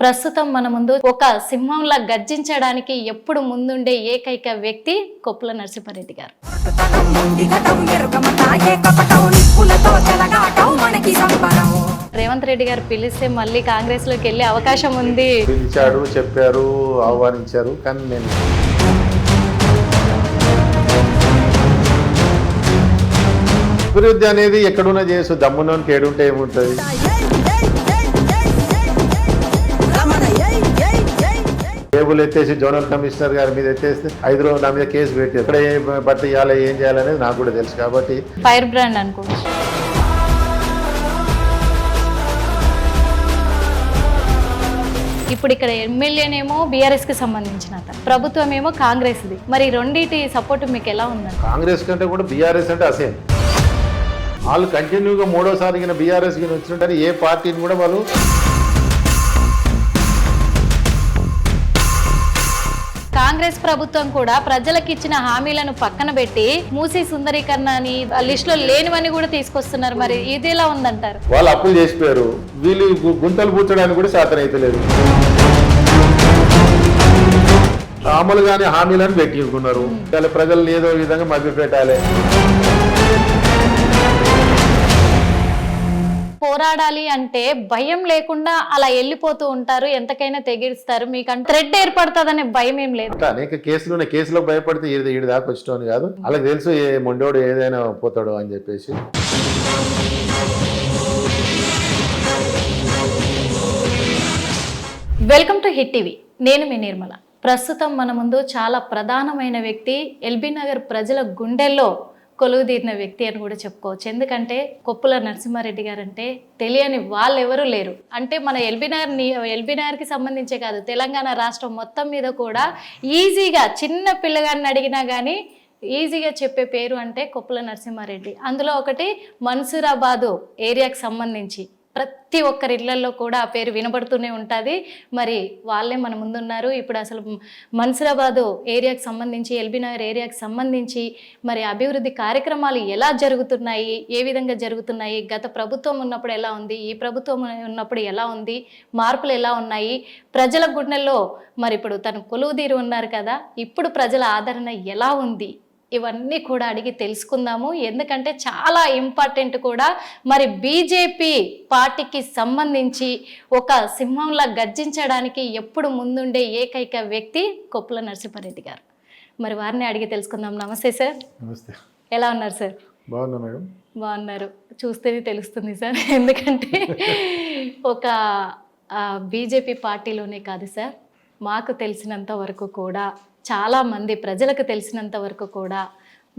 ప్రస్తుతం మన ముందు ఒక సింహంలా గర్జించడానికి ఎప్పుడు ముందుండే ఏకైక వ్యక్తి కొప్పుల నరసింహారెడ్డి గారు. రేవంత్ రెడ్డి గారు పిలిస్తే మళ్ళీ కాంగ్రెస్ లోకి వెళ్ళే అవకాశం ఉంది. పిలిచాడు, చెప్పారు, ఆహ్వానించారు. కానీ నేను అభివృద్ధి అనేది ఎక్కడున్నా చేసు, దమ్మునోనికి ఏడుంటే ఏముంటుంది. టేబుల్ ఎత్తేసి జోనల్ కమిషనర్ గారి మీద ఎత్తేస్తే 5 రోజులు నా మీద కేసు పెట్టి ఎక్కడ బట్టి ఇవ్వాలి, ఏం చేయాలనేది నాకు కూడా తెలుసు. కాబట్టి ఫైర్ బ్రాండ్ అనుకోవచ్చు. ఇప్పుడు ఇక్కడ ఎమ్మెల్యేనేమో బీఆర్ఎస్ కి సంబంధించిన ప్రభుత్వం ఏమో కాంగ్రెస్ ది. మరి రెండింటి సపోర్ట్ మీకు ఎలా ఉందండి? కాంగ్రెస్ కంటే కూడా బీఆర్ఎస్ అంటే అసేం. వాళ్ళు కంటిన్యూగా 3వ సారి బీఆర్ఎస్ వచ్చినట్టు ఏ పార్టీని కూడా వాళ్ళు కాంగ్రెస్ ప్రభుత్వం కూడా ప్రజలకు ఇచ్చిన హామీలను పక్కన పెట్టి మూసీ సుందరీకరణ అని లిస్ట్ లో లేనివని కూడా తీసుకొస్తున్నారు. మరి ఇది ఎలా ఉందంటారు? వాళ్ళు అప్పులు చేసిపోయారు, వీళ్ళు గుంతలు పూడ్చడానికి కూడా శాతనైతలేదు. అమలుగానే హామీలను పెట్టించుకున్నారు. ప్రజలను ఏదో విధంగా మభ్యపెట్టాలి. పోరాడాలి అంటే భయం లేకుండా అలా వెళ్ళిపోతూ ఉంటారు, ఎంతకైనా తెగిస్తారు. మీకు థ్రెడ్ ఏర్పడుతుందనే భయం ఏం లేదు. అనేక కేసులు కేసులో భయపడితే ఈడి దాకా వచ్చాను కాదు. వాళ్ళకి తెలుసు ఏ మొండోడు ఏదైనా పోతాడు అని చెప్పేసి. Welcome to hit TV. నేను మీ నిర్మల. ప్రస్తుతం మన ముందు చాలా ప్రధానమైన వ్యక్తి, ఎల్బీ నగర్ ప్రజల గుండెల్లో కొలువుదీరిన వ్యక్తి అని కూడా చెప్పుకోవచ్చు. ఎందుకంటే కొప్పుల నరసింహారెడ్డి గారు అంటే తెలియని వాళ్ళు ఎవరు లేరు. అంటే మన ఎల్బీ నగర్కి సంబంధించే కాదు, తెలంగాణ రాష్ట్రం మొత్తం మీద కూడా ఈజీగా చిన్న పిల్లగారిని అడిగినా కానీ ఈజీగా చెప్పే పేరు అంటే కొప్పుల నరసింహారెడ్డి. అందులో ఒకటి మన్సూరాబాదు ఏరియాకి సంబంధించి ప్రతి ఒక్కరి ఇళ్లలో కూడా ఆ పేరు వినబడుతూనే ఉంటుంది. మరి వాళ్ళే మన ముందున్నారు. ఇప్పుడు అసలు మన్సూరాబాదు ఏరియాకి సంబంధించి, ఎల్బీ నగర్ ఏరియాకి సంబంధించి మరి అభివృద్ధి కార్యక్రమాలు ఎలా జరుగుతున్నాయి, ఏ విధంగా జరుగుతున్నాయి, గత ప్రభుత్వం ఉన్నప్పుడు ఎలా ఉంది, ఈ ప్రభుత్వం ఉన్నప్పుడు ఎలా ఉంది, మార్పులు ఎలా ఉన్నాయి, ప్రజల గుండెల్లో మరి ఇప్పుడు తను కొలువుదీరి ఉన్నారు కదా, ఇప్పుడు ప్రజల ఆదరణ ఎలా ఉంది, ఇవన్నీ కూడా అడిగి తెలుసుకుందాము. ఎందుకంటే చాలా ఇంపార్టెంట్ కూడా. మరి బీజేపీ పార్టీకి సంబంధించి ఒక సింహంలా గర్జించడానికి ఎప్పుడు ముందుండే ఏకైక వ్యక్తి కొప్పుల నరసింహారెడ్డి గారు. మరి వారిని అడిగి తెలుసుకుందాం. నమస్తే సార్. నమస్తే. ఎలా ఉన్నారు సార్? బాగున్నా మేడం. బాగున్నారు. చూస్తేనే తెలుస్తుంది సార్. ఎందుకంటే ఒక బీజేపీ పార్టీలోనే కాదు సార్, మాకు తెలిసినంత వరకు కూడా, చాలామంది ప్రజలకు తెలిసినంత వరకు కూడా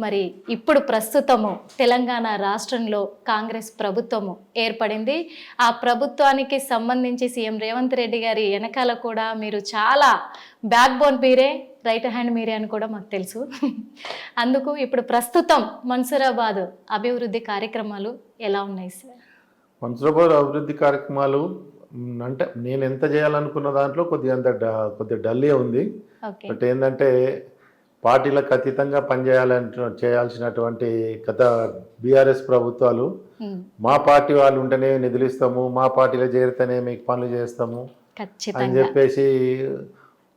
మరి ఇప్పుడు ప్రస్తుతము తెలంగాణ రాష్ట్రంలో కాంగ్రెస్ ప్రభుత్వము ఏర్పడింది. ఆ ప్రభుత్వానికి సంబంధించి సీఎం రేవంత్ రెడ్డి గారి వెనకాల కూడా మీరు చాలా బ్యాక్ బోన్ మీరే, రైట్ హ్యాండ్ మీరే అని కూడా మాకు తెలుసు. అందుకు ఇప్పుడు ప్రస్తుతం మన్సూరాబాద్ అభివృద్ధి కార్యక్రమాలు ఎలా ఉన్నాయి సార్? మన్సూరాబాద్ అభివృద్ధి కార్యక్రమాలు అంటే నేను ఎంత చేయాలనుకున్న దాంట్లో కొద్దిగా డల్లే ఉంది. బట్ ఏంటంటే పార్టీలకు అతీతంగా చేయాల్సినటువంటి గత బీఆర్ఎస్ ప్రభుత్వాలు మా పార్టీ వాళ్ళు ఉంటేనే నిధులు ఇస్తాము, మా పార్టీలో చేరితేనే మీకు పనులు చేస్తాము అని చెప్పేసి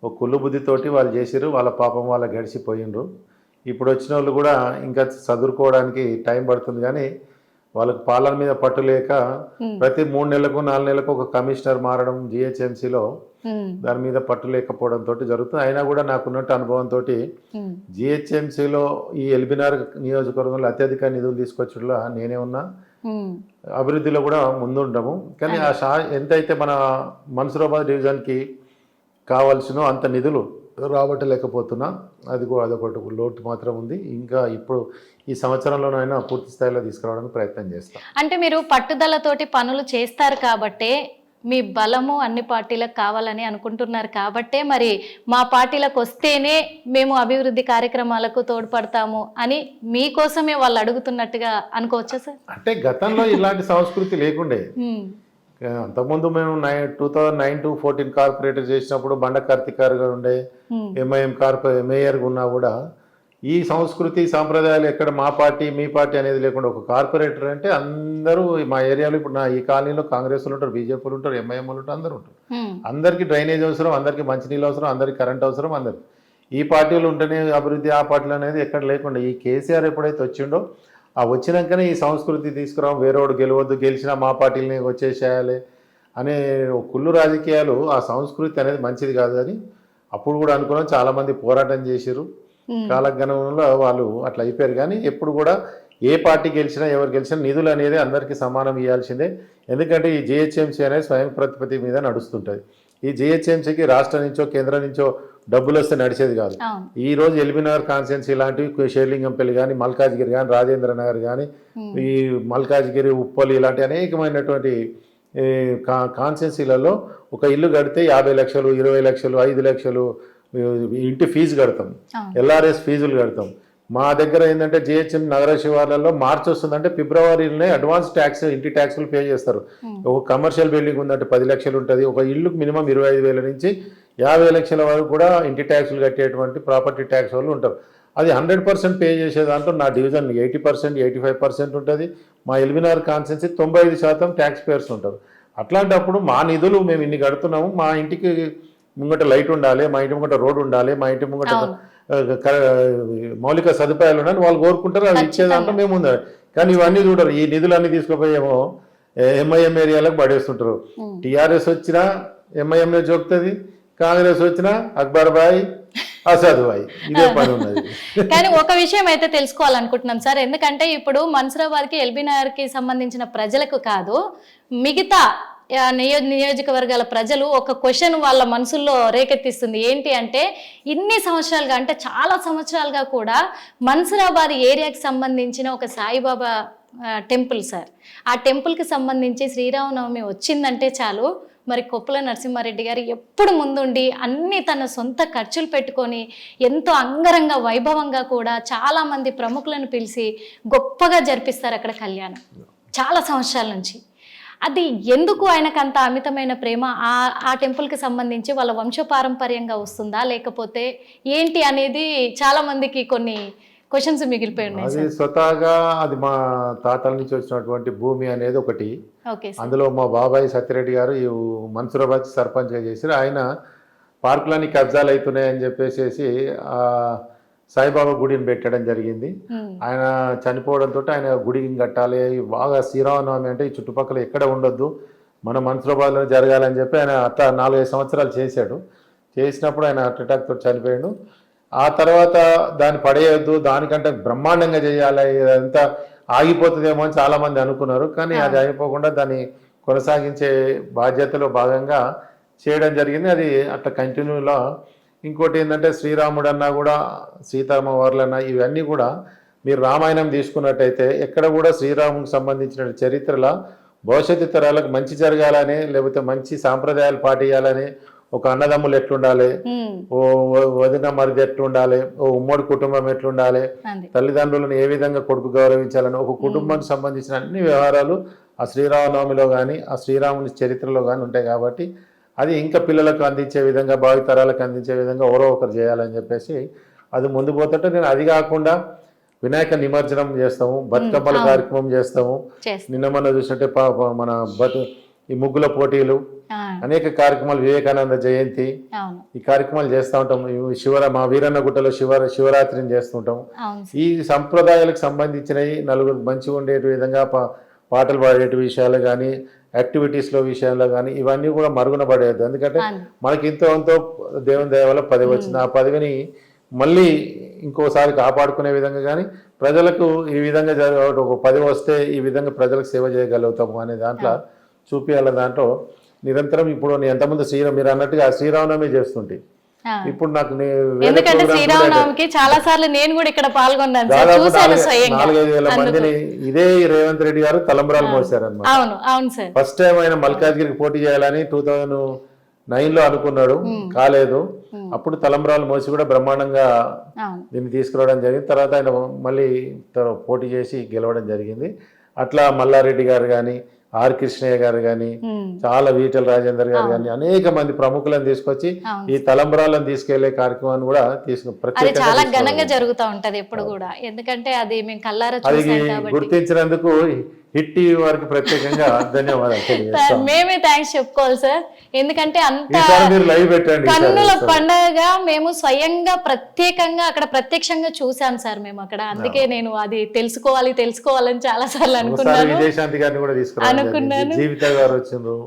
ఒక కుళ్ళు బుద్ధితోటి వాళ్ళు చేసిర్రు. వాళ్ళ పాపం వాళ్ళ గడిచిపోయినరు. ఇప్పుడు వచ్చిన వాళ్ళు కూడా ఇంకా చదువుకోవడానికి టైం పడుతుంది. కానీ వాళ్ళకి పాలన మీద పట్టు లేక ప్రతి 3 నెలలకు 4 నెలలకు ఒక కమిషనర్ మారడం జిహెచ్ఎంసీలో, దాని మీద పట్టు లేకపోవడంతో జరుగుతుంది. అయినా కూడా నాకున్నట్టు అనుభవంతో జిహెచ్ఎంసీలో ఈ ఎల్బీ నగర్ నియోజకవర్గంలో అత్యధిక నిధులు తీసుకొచ్చడంలో నేనే ఉన్నా. అభివృద్ధిలో కూడా ముందుండము. కానీ ఎంతైతే మన మన్సూరాబాద్ డివిజన్కి కావాల్సినో అంత నిధులు రాబట్టలేకపోతున్నా. అదొకటి లోటు మాత్రం ఉంది. ఇంకా ఇప్పుడు ఈ సంవత్సరంలోనైనా పూర్తి స్థాయిలో తీసుకురావడానికి ప్రయత్నం చేస్తాం. అంటే మీరు పట్టుదలతోటి పనులు చేస్తారు కాబట్టే, మీ బలము అన్ని పార్టీలకు కావాలని అనుకుంటున్నారు కాబట్టే మరి మా పార్టీలకు వస్తేనే మేము అభివృద్ధి కార్యక్రమాలకు తోడ్పడతాము అని మీకోసమే వాళ్ళు అడుగుతున్నట్టుగా అనుకోవచ్చా సార్? అంటే గతంలో ఇలాంటి సంస్కృతి లేకుండే. అంతకుముందు మేము 2009 to 14 కార్పొరేటర్ చేసినప్పుడు బండ కార్తిక్ గారు ఉండే, ఎంఐఎం మేయర్గా ఉన్నా కూడా ఈ సంస్కృతి సాంప్రదాయాలు ఎక్కడ మా పార్టీ మీ పార్టీ అనేది లేకుండా ఒక కార్పొరేటర్ అంటే అందరూ మా ఏరియాలో ఇప్పుడు ఈ కాలనీలో కాంగ్రెస్లు ఉంటారు, బీజేపీలు ఉంటారు, ఎంఐఎంలు ఉంటారు, అందరూ ఉంటారు. అందరికీ డ్రైనేజ్ అవసరం, అందరికీ మంచినీళ్ళు అవసరం, అందరికీ కరెంట్ అవసరం, అందరికి ఈ పార్టీలు ఉంటేనే అభివృద్ధి, ఆ పార్టీలు అనేది ఎక్కడ లేకుండా ఈ కేసీఆర్ ఎప్పుడైతే వచ్చిండో ఆ వచ్చినాకనే ఈ సంస్కృతి తీసుకురాం, వేరేవాడు గెలవద్దు, గెలిచినా మా పార్టీలని వచ్చేసేయాలి అనే కుళ్ళు రాజకీయాలు, ఆ సంస్కృతి అనేది మంచిది కాదు అని అప్పుడు కూడా అనుకున్నాం. చాలామంది పోరాటం చేశారు, కాలగణంలో వాళ్ళు అట్లా అయిపోయారు. కానీ ఎప్పుడు కూడా ఏ పార్టీ గెలిచినా ఎవరు గెలిచినా నిధులు అనేది అందరికీ సమానం ఇవ్వాల్సిందే. ఎందుకంటే ఈ జిహెచ్ఎంసీ అనేది స్వయం ప్రతిపత్తి మీద నడుస్తుంటుంది. ఈ జిహెచ్ఎంసీకి రాష్ట్రం నుంచో కేంద్రం నుంచో డబ్బులు వస్తే నడిచేది కాదు. ఈ రోజు ఎల్బీనగర్ కాన్స్టిట్యున్సీ లాంటివి షేర్లింగంపల్లి కానీ, మల్కాజ్గిరి కానీ, రాజేంద్ర నగర్ కానీ, ఈ మల్కాజ్గిరి, ఉప్పల్ ఇలాంటి అనేకమైనటువంటి కాన్స్టిట్యున్సీలలో ఒక ఇల్లు కడితే 50 లక్షలు, 20 లక్షలు, 5 లక్షలు ఇంటి ఫీజు కడతాం, ఎల్ఆర్ఎస్ ఫీజులు కడతాం. మా దగ్గర ఏంటంటే జిహెచ్ఎం నగర శివార్లలో మార్చి వస్తుందంటే ఫిబ్రవరిలోనే అడ్వాన్స్ ట్యాక్స్, ఇంటి ట్యాక్స్లు పే చేస్తారు. ఒక కమర్షియల్ బిల్డింగ్ ఉందంటే 10 లక్షలు ఉంటుంది. ఒక ఇల్లుకు మినిమం 25,000 నుంచి 50 లక్షల వరకు కూడా ఇంటి ట్యాక్సులు కట్టేటువంటి ప్రాపర్టీ ట్యాక్స్ వాళ్ళు ఉంటారు. అది 100% పే చేసే దాంట్లో నా డివిజన్ 80%, 85% ఉంటుంది. మా ఎల్బీనగర్ కాన్స్టిట్యున్సీ 95% ట్యాక్స్ పేయర్స్ ఉంటారు. అట్లాంటప్పుడు మా నిధులు మేము ఇన్ని కడుతున్నాము, మా ఇంటికి ముంగట లైట్ ఉండాలి, మా ఇంటి ముంగట రోడ్డు ఉండాలి, మా ఇంటి ముంగట మౌలిక సదుపాయాలు ఉన్నాయని వాళ్ళు కోరుకుంటారు. అది ఇచ్చేదాంట్లో మేము ఉండాలి. కానీ ఇవన్నీ చూడరు. ఈ నిధులన్నీ తీసుకుపోయేమో ఎంఐఎం ఏరియాలకు పడేస్తుంటారు. టీఆర్ఎస్ వచ్చినా ఎంఐఎంఏ జోకుతుంది, కాంగ్రెస్ వచ్చినా అక్బర్ బాయ్, అసాద్ బాయ్, ఇదే పని ఉన్నది. కానీ ఒక విషయం అయితే తెలుసుకోవాలనుకుంటున్నాం సార్, ఎందుకంటే ఇప్పుడు మన్సూరాబాద్కి, ఎల్బీనగర్కి సంబంధించిన ప్రజలకు కాదు, మిగతా నియోజకవర్గాల ప్రజలు ఒక క్వశ్చన్ వాళ్ళ మనసుల్లో రేకెత్తిస్తుంది. ఏంటి అంటే ఇన్ని సంవత్సరాలుగా, అంటే చాలా సంవత్సరాలుగా కూడా మన్సూరాబాద్ ఏరియాకి సంబంధించిన ఒక సాయిబాబా టెంపుల్ సార్, ఆ టెంపుల్కి సంబంధించి శ్రీరామనవమి వచ్చిందంటే చాలు మరి కొప్పుల నరసింహారెడ్డి గారు ఎప్పుడు ముందుండి అన్ని తన సొంత ఖర్చులు పెట్టుకొని ఎంతో అంగరంగ వైభవంగా కూడా చాలామంది ప్రముఖులను పిలిచి గొప్పగా జరిపిస్తారు అక్కడ కళ్యాణం చాలా సంవత్సరాల నుంచి. అది ఎందుకు ఆయనకు అంత అమితమైన ప్రేమ? ఆ టెంపుల్కి సంబంధించి వాళ్ళ వంశపారంపర్యంగా వస్తుందా లేకపోతే ఏంటి అనేది చాలా మందికి కొన్ని క్వశ్చన్స్ మిగిలిపోయి ఉన్నాయి. అది స్వతహాగా అది మా తాతల నుంచి వచ్చినటువంటి భూమి అనేది ఒకటి. అందులో మా బాబాయ్ సత్యరెడ్డి గారు ఈ మన్సూరాబాద్ సర్పంచ్గా చేశారు. ఆయన పార్కులన్నీ కబ్జాలు అవుతున్నాయని చెప్పేసి సాయిబాబా గుడిని పెట్టడం జరిగింది. ఆయన చనిపోవడంతో ఆయన గుడిని కట్టాలి, బాగా శ్రీరామనవమి అంటే ఈ చుట్టుపక్కల ఎక్కడ ఉండొద్దు, మన మన్సూరాబాద్లో జరగాలని చెప్పి ఆయన 4-5 సంవత్సరాలు చేశాడు. చేసినప్పుడు ఆయన హార్ట్ అటాక్ తోటి చనిపోయాడు. ఆ తర్వాత దాన్ని పడేయద్దు, దానికంటే బ్రహ్మాండంగా చేయాలి, ఇదంతా ఆగిపోతుందేమో అని చాలామంది అనుకున్నారు. కానీ అది అయిపోకుండా దాన్ని కొనసాగించే బాధ్యతలో భాగంగా చేయడం జరిగింది. అది అట్లా కంటిన్యూలో. ఇంకోటి ఏంటంటే శ్రీరాముడు అన్నా కూడా, సీతమ్మ వార్లన్నా, ఇవన్నీ కూడా మీరు రామాయణం తీసుకున్నట్టయితే ఎక్కడ కూడా శ్రీరామునికి సంబంధించిన చరిత్రలో భవిష్యత్తు తరాలకు మంచి జరగాలని, లేకపోతే మంచి సాంప్రదాయాలు పాటించాలని, ఒక అన్నదమ్ములు ఎట్లుండాలి, ఓ వదిన మరిది ఎట్లుండాలి, ఓ ఉమ్మడి కుటుంబం ఎట్లుండాలి, తల్లిదండ్రులను ఏ విధంగా కొడుకు గౌరవించాలని, ఒక కుటుంబానికి సంబంధించిన అన్ని వ్యవహారాలు ఆ శ్రీరామనవమిలో కానీ, ఆ శ్రీరాముని చరిత్రలో కానీ ఉంటాయి. కాబట్టి అది ఇంకా పిల్లలకు అందించే విధంగా, భావితరాలకు అందించే విధంగా ఎవరో ఒకరు చేయాలని చెప్పేసి అది ముందు పోతుంటే, నేను అది కాకుండా వినాయక నిమజ్జనం చేస్తాము, బతుకమ్మల కార్యక్రమం చేస్తాము. నిన్న మొన్న చూసినట్టే మన ఈ ముగ్గుల పోటీలు, అనేక కార్యక్రమాలు, వివేకానంద జయంతి, ఈ కార్యక్రమాలు చేస్తూ ఉంటాం. మా వీరన్నగుట్టలో శివరాత్రిని చేస్తుంటాం. ఈ సంప్రదాయాలకు సంబంధించినవి నలుగురు మంచిగా ఉండే విధంగా పాటలు పాడే విషయాలు కానీ, యాక్టివిటీస్లో విషయంలో కానీ ఇవన్నీ కూడా మరుగున పడేయద్దు. ఎందుకంటే మనకి ఇంతో దేవుని దయ వల్ల పదవి వచ్చింది. ఆ పదవిని మళ్ళీ ఇంకోసారి కాపాడుకునే విధంగా కానీ, ప్రజలకు ఈ విధంగా ఒక పదవి వస్తే ఈ విధంగా ప్రజలకు సేవ చేయగలుగుతాము అనే దాంట్లో చూపించాల. దాంట్లో నిరంతరం ఇప్పుడు ఎంతమంది మీరు అన్నట్టుగా శ్రీరామనవమి చేస్తుంటే, ఇప్పుడు నాకు ఎందుకంటే శ్రీరామనవమికి చాలా సార్లు నేను కూడా ఇక్కడ పాల్గొన్నాను. 4,000-5,000 మందిని ఇదే రేవంత్ రెడ్డి గారు తలంబ్రాలు మోసారన్నమాట. ఫస్ట్ టైం ఆయన మల్కాజ్గిరికి పోటీ చేయాలని 2009లో అనుకున్నాడు, కాలేదు. అప్పుడు తలంబ్రాలు మోసి కూడా బ్రహ్మాండంగా దీన్ని తీసుకురావడం జరిగింది. తర్వాత ఆయన మళ్ళీ పోటీ చేసి గెలవడం జరిగింది. అట్లా మల్లారెడ్డి గారు కానీ, ఆర్ కృష్ణయ్య గారు కానీ, చాలా ఈటెల రాజేందర్ గారు కానీ, అనేక మంది ప్రముఖులను తీసుకొచ్చి ఈ తలంబ్రాలను తీసుకెళ్లే కార్యక్రమాన్ని కూడా అది చాలా ఘనంగా జరుగుతూ ఉంటది ఎప్పుడు కూడా, ఎందుకంటే అది మేము కల్లారా చూసాం కాబట్టి. గుర్తించినందుకు హిట్ టీవీ వారికి ప్రత్యేకంగా ధన్యవాదాలు. మేమే థ్యాంక్స్ చెప్పుకోవాలి సార్, ఎందుకంటే అంత లైవ్ పెట్టండి. కన్నుల పండగగా మేము స్వయంగా ప్రత్యేకంగా అక్కడ ప్రత్యక్షంగా చూసాం సార్ మేము అక్కడ. అందుకే నేను అది తెలుసుకోవాలని చాలా సార్లు అనుకున్నాను. విదేశాంతి గారిని కూడా తీసుకున్నాను, జీవిత గారు వచ్చిండ్రు.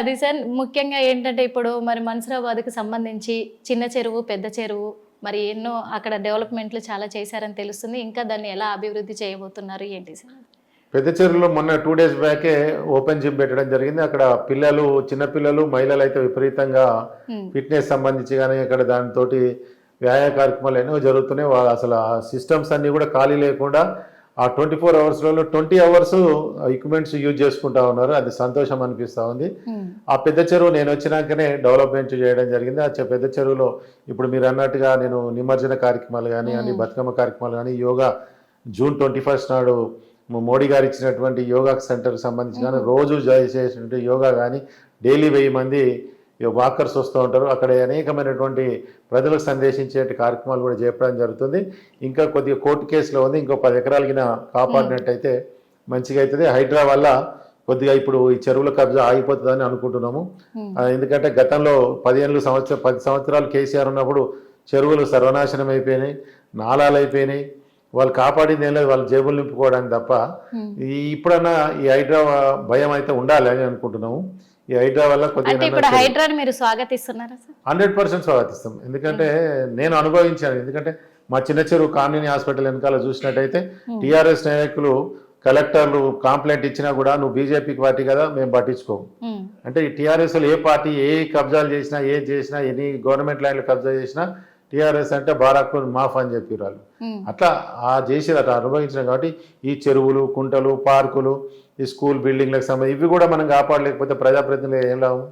అది సార్ ముఖ్యంగా ఏంటంటే ఇప్పుడు మరి మన్సూరాబాద్కి సంబంధించి చిన్న చెరువు, పెద్ద చెరువు మరి ఎన్నో అక్కడ డెవలప్మెంట్లు చాలా చేశారని తెలుస్తుంది. ఇంకా దాన్ని ఎలా అభివృద్ధి చేయబోతున్నారు ఏంటి సార్? పెద్ద చెరువులో మొన్న 2 days బ్యాకే ఓపెన్ జిమ్ పెట్టడం జరిగింది. అక్కడ పిల్లలు, చిన్నపిల్లలు, మహిళలు అయితే విపరీతంగా ఫిట్నెస్ సంబంధించి కానీ అక్కడ దానితోటి వ్యాయామ కార్యక్రమాలు ఎన్నో జరుగుతున్నాయి. వాళ్ళు అసలు ఆ సిస్టమ్స్ అన్నీ కూడా ఖాళీ లేకుండా ఆ 24 hours 20 hours ఎక్విప్మెంట్స్ యూజ్ చేసుకుంటా ఉన్నారు. అది సంతోషం అనిపిస్తూ ఉంది. ఆ పెద్ద చెరువు నేను వచ్చినాకనే డెవలప్మెంట్ చేయడం జరిగింది. ఆ పెద్ద చెరువులో ఇప్పుడు మీరు అన్నట్టుగా నేను నిమజ్జన కార్యక్రమాలు కానీ, అన్ని బతుకమ్మ కార్యక్రమాలు కానీ, యోగా June 21 నాడు మోడీ గారు ఇచ్చినటువంటి యోగా సెంటర్కి సంబంధించి కానీ, రోజు చేసేటువంటి యోగా కానీ, డైలీ 1000 మంది వాకర్స్ వస్తూ ఉంటారు. అక్కడ అనేకమైనటువంటి ప్రజలకు సందేశించే కార్యక్రమాలు కూడా చేయడం జరుగుతుంది. ఇంకా కొద్దిగా కోర్టు కేసులో ఉంది, ఇంకో 10 ఎకరాలకి కాపాడినట్టయితే మంచిగా అవుతుంది. హైడ్రా వల్ల కొద్దిగా ఇప్పుడు ఈ చెరువుల కబ్జా ఆగిపోతుందని అనుకుంటున్నాము. ఎందుకంటే గతంలో 10 సంవత్సరాలు కేసీఆర్ ఉన్నప్పుడు చెరువులు సర్వనాశనం అయిపోయినాయి, నాలాలు అయిపోయినాయి. వాళ్ళు కాపాడింది ఏం లేదు, వాళ్ళు జేబులు నింపుకోవడానికి తప్ప. ఇప్పుడన్నా ఈ హైడ్రా భయం అయితే ఉండాలి అని అనుకుంటున్నాము. ఈ హైడ్రా వల్ల కొద్దిగా హైడ్రాని మీరు స్వాగతిస్తున్నారా? 100% స్వాగతిస్తాం. ఎందుకంటే నేను అనుభవించాను. ఎందుకంటే మా చిన్న చెరువు కామినేని హాస్పిటల్ వెనకాల చూసినట్టయితే టీఆర్ఎస్ నాయకులు, కలెక్టర్లు కంప్లైంట్ ఇచ్చినా కూడా నువ్వు బీజేపీకి పార్టీ కదా, మేము పట్టించుకోము. అంటే ఈ టీఆర్ఎస్ ఏ పార్టీ ఏ కబ్జాలు చేసినా, ఏం చేసినా, ఎన్ని గవర్నమెంట్ ల్యాండ్లు కబ్జా చేసినా టీఆర్ఎస్ అంటే బారాకు మాఫ్ అని చెప్పి వాళ్ళు అట్లా చేసి అట్లా అనుభవించినాం. కాబట్టి ఈ చెరువులు, కుంటలు, పార్కులు, ఈ స్కూల్ బిల్డింగ్లకు సంబంధించి ఇవి కూడా మనం కాపాడలేకపోతే ప్రజాప్రతినిధులు ఏం లాభం?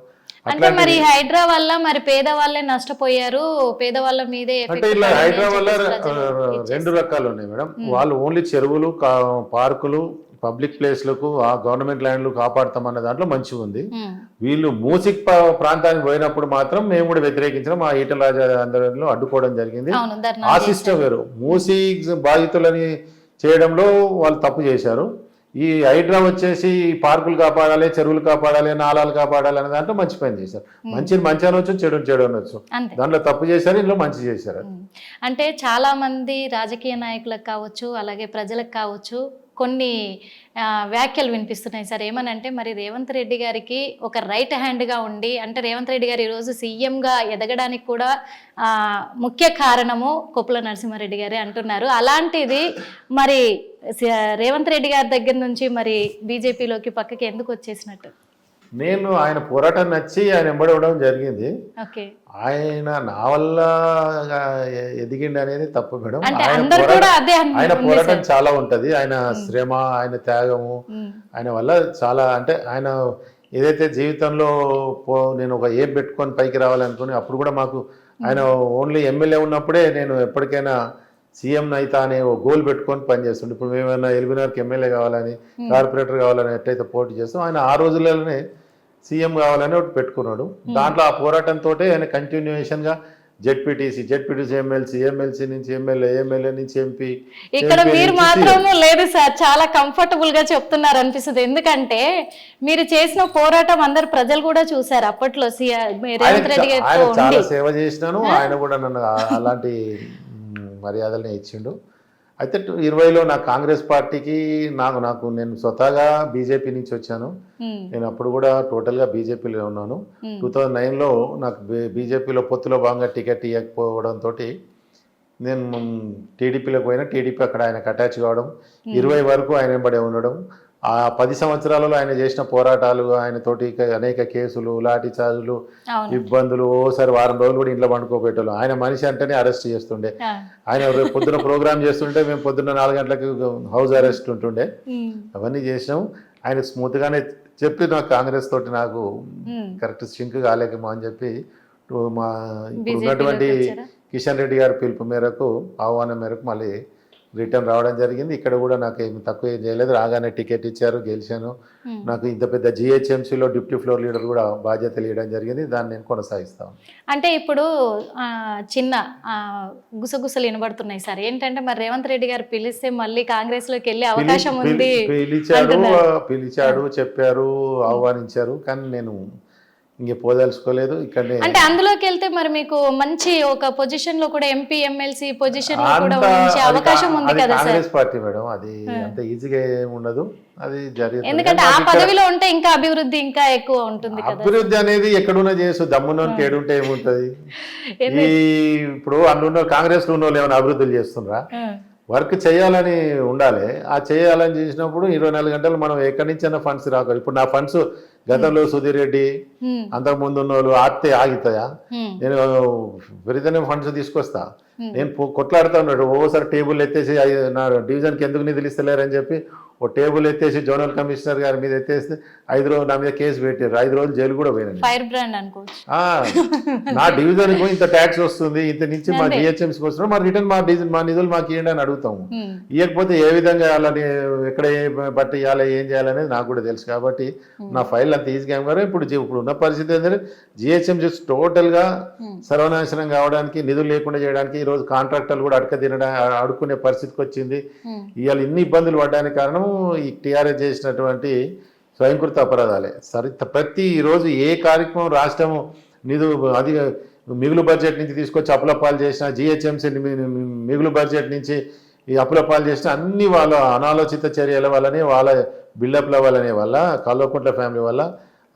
అంటే మరి హైడ్రా వల్ల మరి పేదవాళ్ళే నష్టపోయారు, పేదవాళ్ళ మీదే. అంటే ఇలా హైడ్రా వల్ల 2 రకాలు ఉన్నాయి మేడం. వాళ్ళు ఓన్లీ చెరువులు, పార్కులు, పబ్లిక్ ప్లేస్లకు, ఆ గవర్నమెంట్ ల్యాండ్లు కాపాడుతామన్న దాంట్లో మంచిగా ఉంది. వీళ్ళు మూసిక్ ప్రాంతానికి పోయినప్పుడు మాత్రం మేము కూడా వ్యతిరేకించడం, ఆ ఈటల రాజా అందరిలో అడ్డుకోవడం జరిగింది. ఆ సిస్టమ్ వేరు. మూసి బాధితులని చేయడంలో వాళ్ళు తప్పు చేశారు. ఈ హైడ్రా వచ్చేసి పార్కులు కాపాడాలి, చెరువులు కాపాడాలి, నాలాలు కాపాడాలి అనే దాంట్లో మంచి పని చేశారు. మంచి అనొచ్చు, చెడు అనొచ్చు. దాంట్లో తప్పు చేశారు, ఇందులో మంచి చేశారు. అంటే చాలా మంది రాజకీయ నాయకులకు కావచ్చు, అలాగే ప్రజలకు కావచ్చు, కొన్ని వ్యాఖ్యలు వినిపిస్తున్నాయి సార్. ఏమనంటే మరి రేవంత్ రెడ్డి గారికి ఒక రైట్ హ్యాండ్గా ఉండి, అంటే రేవంత్ రెడ్డి గారు ఈరోజు సీఎంగా ఎదగడానికి కూడా ముఖ్య కారణము కొప్పుల నరసింహారెడ్డి గారే అంటున్నారు. అలాంటిది మరి రేవంత్ రెడ్డి గారి దగ్గర నుంచి మరి బీజేపీలోకి పక్కకి ఎందుకు వచ్చేసినట్టు? నేను ఆయన పోరాటం నచ్చి ఆయన వెంబడవడం జరిగింది. ఆయన నా వల్ల ఎదిగిండి అనేది తప్పు మేడం. ఆయన పోరాటం చాలా ఉంటది. ఆయన శ్రమ, ఆయన త్యాగము, ఆయన వల్ల చాలా, అంటే ఆయన ఏదైతే జీవితంలో నేను ఒక ఏం పెట్టుకొని పైకి రావాలనుకుని, అప్పుడు కూడా మాకు ఆయన ఓన్లీ ఎమ్మెల్యే ఉన్నప్పుడే నేను ఎప్పటికైనా సీఎం అయితా అనే ఓ గోల్ పెట్టుకొని పనిచేస్తుండే. ఇప్పుడు మేమైనా ఎల్బీనగర్కి ఎమ్మెల్యే కావాలని, కార్పొరేటర్ కావాలని ఎట్లయితే పోటీ చేస్తాం, ఆయన ఆ రోజుల్లోనే సీఎం కావాలని ఒకటి పెట్టుకున్నాడు. దాంట్లో ఆ పోరాటంతో ఆయన కంటిన్యూషన్గా జెడ్పీటీసీ, ఎమ్మెల్సీ నుంచి ఎమ్మెల్యే నుంచి ఎంపీ. ఇక్కడ మీరు మాత్రం లేదు సార్, చాలా కంఫర్టబుల్ గా చెప్తున్నారు అనిపిస్తుంది. ఎందుకంటే మీరు చేసిన పోరాటం అందరు ప్రజలు కూడా చూసారు. అప్పట్లో రేవంత్ రెడ్డి ఆయన చాలా సేవ చేసినాను. ఆయన కూడా నన్ను అలాంటి మర్యాదలనే ఇచ్చిండు. అయితే 20లో నా కాంగ్రెస్ పార్టీకి నేను స్వతహాగా బీజేపీ నుంచి వచ్చాను. నేను అప్పుడు కూడా టోటల్గా బీజేపీలో ఉన్నాను. 2009లో నాకు బీజేపీలో పొత్తులో భాగంగా టికెట్ ఇవ్వకపోవడంతో నేను టీడీపీలోకి పోయినా. టీడీపీ అక్కడ ఆయనకు అటాచ్ కావడం, 20 వరకు ఆయన వెంబడే ఉండడం. ఆ 10 సంవత్సరాలలో ఆయన చేసిన పోరాటాలు, ఆయనతోటి అనేక కేసులు, లాఠీ చార్జులు, ఇబ్బందులు, ఓసారి వారం రోజులు కూడా ఇంట్లో పండుకోబెట్టాలి. ఆయన మనిషి అంటేనే అరెస్ట్ చేస్తుండే. ఆయన రేపు పొద్దున ప్రోగ్రామ్ చేస్తుంటే మేము పొద్దున్న 4 గంటలకు హౌస్ అరెస్ట్ ఉంటుండే. అవన్నీ చేసినాం. ఆయన స్మూత్ గానే చెప్పి నాకు కాంగ్రెస్ తోటి నాకు కరెక్ట్ సింక్ కాలేకమో అని చెప్పి మా ఇప్పుడు ఉన్నటువంటి కిషన్ రెడ్డి గారి పిలుపు మేరకు, ఆహ్వానం మేరకు మళ్ళీ రిటర్న్ రావడం జరిగింది. ఇక్కడ కూడా నాకు ఏమి తక్కువ ఏం చేయలేదు, రాగానే టికెట్ ఇచ్చారు, గెలిచాను. నాకు ఇంత పెద్ద జిహెచ్ఎంసీలో డిప్యూటీ ఫ్లోర్ లీడర్ కూడా బాధ్యతలు ఇవ్వడం జరిగింది, దాన్ని నేను కొనసాగిస్తాను. అంటే ఇప్పుడు చిన్న గుసగుసలు వినబడుతున్నాయి సార్, ఏంటంటే మరి రేవంత్ రెడ్డి గారు పిలిస్తే మళ్ళీ కాంగ్రెస్ లోకి వెళ్ళే అవకాశం ఉంది పిలిచాడు, చెప్పారు, ఆహ్వానించారు, కానీ నేను ఇంక పోదలుచుకోలేదు. ఇక్కడ అంటే అందులోకి వెళ్తే మరి మీకు మంచి ఒక పొజిషన్ లో కూడా ఎంపీ ఎమ్మెల్సీ పొజిషన్ లో కూడా ఉండే అవకాశం ఉంది కదా సార్. కాంగ్రెస్ పార్టీ మేడం, అది అంత ఈజీగా ఉండదు, అది జరిగింది. ఎందుకంటే ఆ పదవిలో ఉంటే ఇంకా అభివృద్ధి ఇంకా ఎక్కువ ఉంటుంది కదా. అభివృద్ధి అనేది ఎక్కడున్నా చేసు, దమ్మునోనికి ఏడుంటే ఏముంటది. ఇప్పుడు అందులో కాంగ్రెస్ లో ఉన్న వాళ్ళు ఏమైనా అభివృద్ధులు చేస్తుండ్రా? వర్క్ చేయాలని ఉండాలి. ఆ చేయాలని చేసినప్పుడు 24 గంటలు మనం ఎక్కడి నుంచైనా ఫండ్స్ రాకూడదు. ఇప్పుడు నా ఫండ్స్ గతంలో సుధీర్ రెడ్డి అంతకు ముందు ఉన్న వాళ్ళు ఆపితే ఆగుతాయా? నేను విపరీతమైన ఫండ్స్ తీసుకొస్తా. నేను కొట్లాడుతూ ఉన్నాడు, ఓసారి టేబుల్ ఎత్తేసి నా డివిజన్కి ఎందుకు నిధులు ఇస్తలేరని చెప్పి ఓ టేబుల్ ఎత్తేసి జోనల్ కమిషనర్ గారి మీద ఎత్తేస్తే 5 రోజులు నా మీద కేసు పెట్టారు, 5 రోజులు జైలు కూడా పోయినాను. ఫైర్ బ్రాండ్ అనుకోవచ్చు. నా డివిజన్ కి ఇంత ట్యాక్స్ వస్తుంది, ఇంత నుంచి మా జిహెచ్ఎంసీకి వస్తున్నాం, మా రిటర్న్ మా నిధులు మాకు ఇవ్వండి అని అడుగుతాము. ఇవ్వకపోతే ఏ విధంగా ఇవ్వాలని, ఎక్కడ బట్టి ఇవ్వాలి, ఏం చేయాలనేది నాకు కూడా తెలుసు. కాబట్టి నా ఫైల్ అంత ఈజీగా గారు ఇప్పుడు ఉన్న పరిస్థితి ఏంటంటే జిహెచ్ఎంసీ టోటల్ గా సర్వనాశనం కావడానికి, నిధులు లేకుండా చేయడానికి ఈరోజు కాంట్రాక్టర్లు కూడా అడుక్కునే పరిస్థితికి వచ్చింది. ఇవాళ ఇన్ని ఇబ్బందులు పడడానికి కారణం ఈ టీఆర్ఎస్ చేసినటువంటి స్వయంకృత అపరాధాలే. ప్రతి రోజు ఏ కార్యక్రమం రాష్ట్రం అది మిగులు బడ్జెట్ నుంచి తీసుకొచ్చి అప్పులపాలు చేసిన, జిహెచ్ఎంసీ మిగులు బడ్జెట్ నుంచి ఈ అప్పులపాలు చేసిన అన్ని వాళ్ళ అనాలోచిత చర్యల వల్లనే, వాళ్ళ బిల్డప్ల వల్లనే, వల్ల కల్వకుంట్ల ఫ్యామిలీ వల్ల,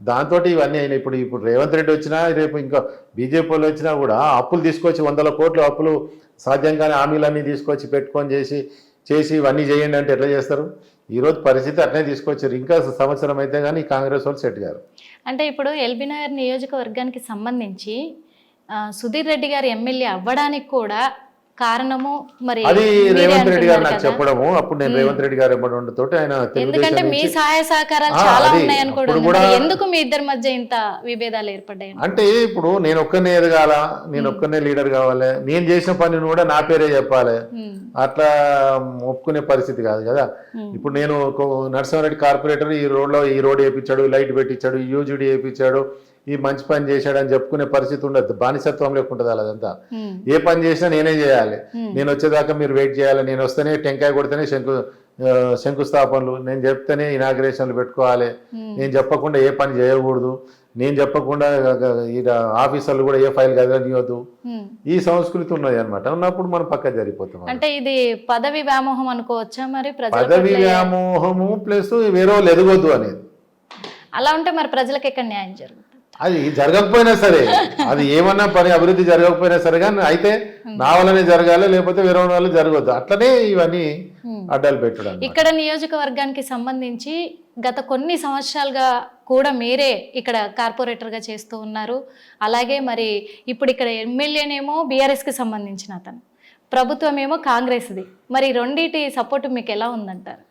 దాంతో ఇవన్నీ అయినాయి. ఇప్పుడు రేవంత్ రెడ్డి వచ్చినా, రేపు ఇంకా బీజేపీ వాళ్ళు వచ్చినా కూడా అప్పులు తీసుకొచ్చి 100 కోట్ల అప్పులు సాధ్యంగానే హామీలన్నీ తీసుకొచ్చి పెట్టుకొని చేసి ఇవన్నీ చేయండి అంటే ఎట్లా చేస్తారు? ఈరోజు పరిస్థితి అట్నే తీసుకొచ్చారు. ఇంకా సంవత్సరం అయితే కానీ కాంగ్రెస్ వాళ్ళు సెట్ గారు. అంటే ఇప్పుడు ఎల్బీ నగర్ నియోజకవర్గానికి సంబంధించి సుధీర్ రెడ్డి గారు ఎమ్మెల్యే అవ్వడానికి కూడా కారణము మరి అది రేవంత్ రెడ్డి గారు నాకు చెప్పడము. అప్పుడు నేను రేవంత్ రెడ్డి గారు తోటి ఆయన, ఎందుకంటే మీ సహాయ సహకారాలు చాలా ఉన్నాయని కూడా, ఎందుకు మీ ఇద్దరి మధ్య ఇంత విభేదాలు ఏర్పడ్డాయి? అంటే ఇప్పుడు నేను ఒక్కనే ఎదగాల, నేను ఒక్కనే లీడర్ కావాలి, నేను చేసిన పనిని కూడా నా పేరే చెప్పాలి, అట్లా ఒప్పుకునే పరిస్థితి కాదు కదా. ఇప్పుడు నేను నరసింహారెడ్డి కార్పొరేటర్ ఈ రోడ్ వేయించాడు, లైట్ పెట్టించాడు, యూజీడీ వేయించాడు, ఈ మంచి పని చేశాడని చెప్పుకునే పరిస్థితి ఉండదు. బానిసత్వం లేకుంటుంది అదంతా. ఏ పని చేసినా నేనే చేయాలి, నేను వచ్చేదాకా మీరు వెయిట్ చేయాలి, నేను వస్తేనే టెంకాయ కొడితేనే శంకుస్థాపనలు, నేను చెప్తేనే ఇనాగ్రేషన్లు పెట్టుకోవాలి, నేను చెప్పకుండా ఏ పని చేయకూడదు, నేను చెప్పకుండా ఆఫీసర్లు కూడా ఏ ఫైల్ కదలనియొద్దు, ఈ సంస్కృతి ఉన్నది అనమాట. ఉన్నప్పుడు మనం పక్క జరిగిపోతాం. అంటే ఇది పదవి వ్యామోహం అనుకోవచ్చా? మరి పదవి వ్యామోహము ప్లస్ వేరే వాళ్ళు ఎదగొద్దు అనేది. అలా ఉంటే మరి ప్రజలకు ఎక్కడ న్యాయం జరుగుతుంది? అది జరగకపోయినా సరే, అది ఏమన్నా పని అభివృద్ధి జరగకపోయినా సరే, కానీ అయితే నా వల్లనే జరగాలి, లేకపోతే వేరే వాళ్ళు జరగవద్దు, అట్లనే ఇవన్నీ అడ్డాలు పెట్టడం. ఇక్కడ నియోజకవర్గానికి సంబంధించి గత కొన్ని సంవత్సరాలుగా కూడా మీరే ఇక్కడ కార్పొరేటర్గా చేస్తూ ఉన్నారు. అలాగే మరి ఇప్పుడు ఇక్కడ ఎమ్మెల్యేనేమో బీఆర్ఎస్కి సంబంధించిన అతను, ప్రభుత్వం ఏమో కాంగ్రెస్ది. మరి రెండింటి సపోర్ట్ మీకు ఎలా ఉందంటారు?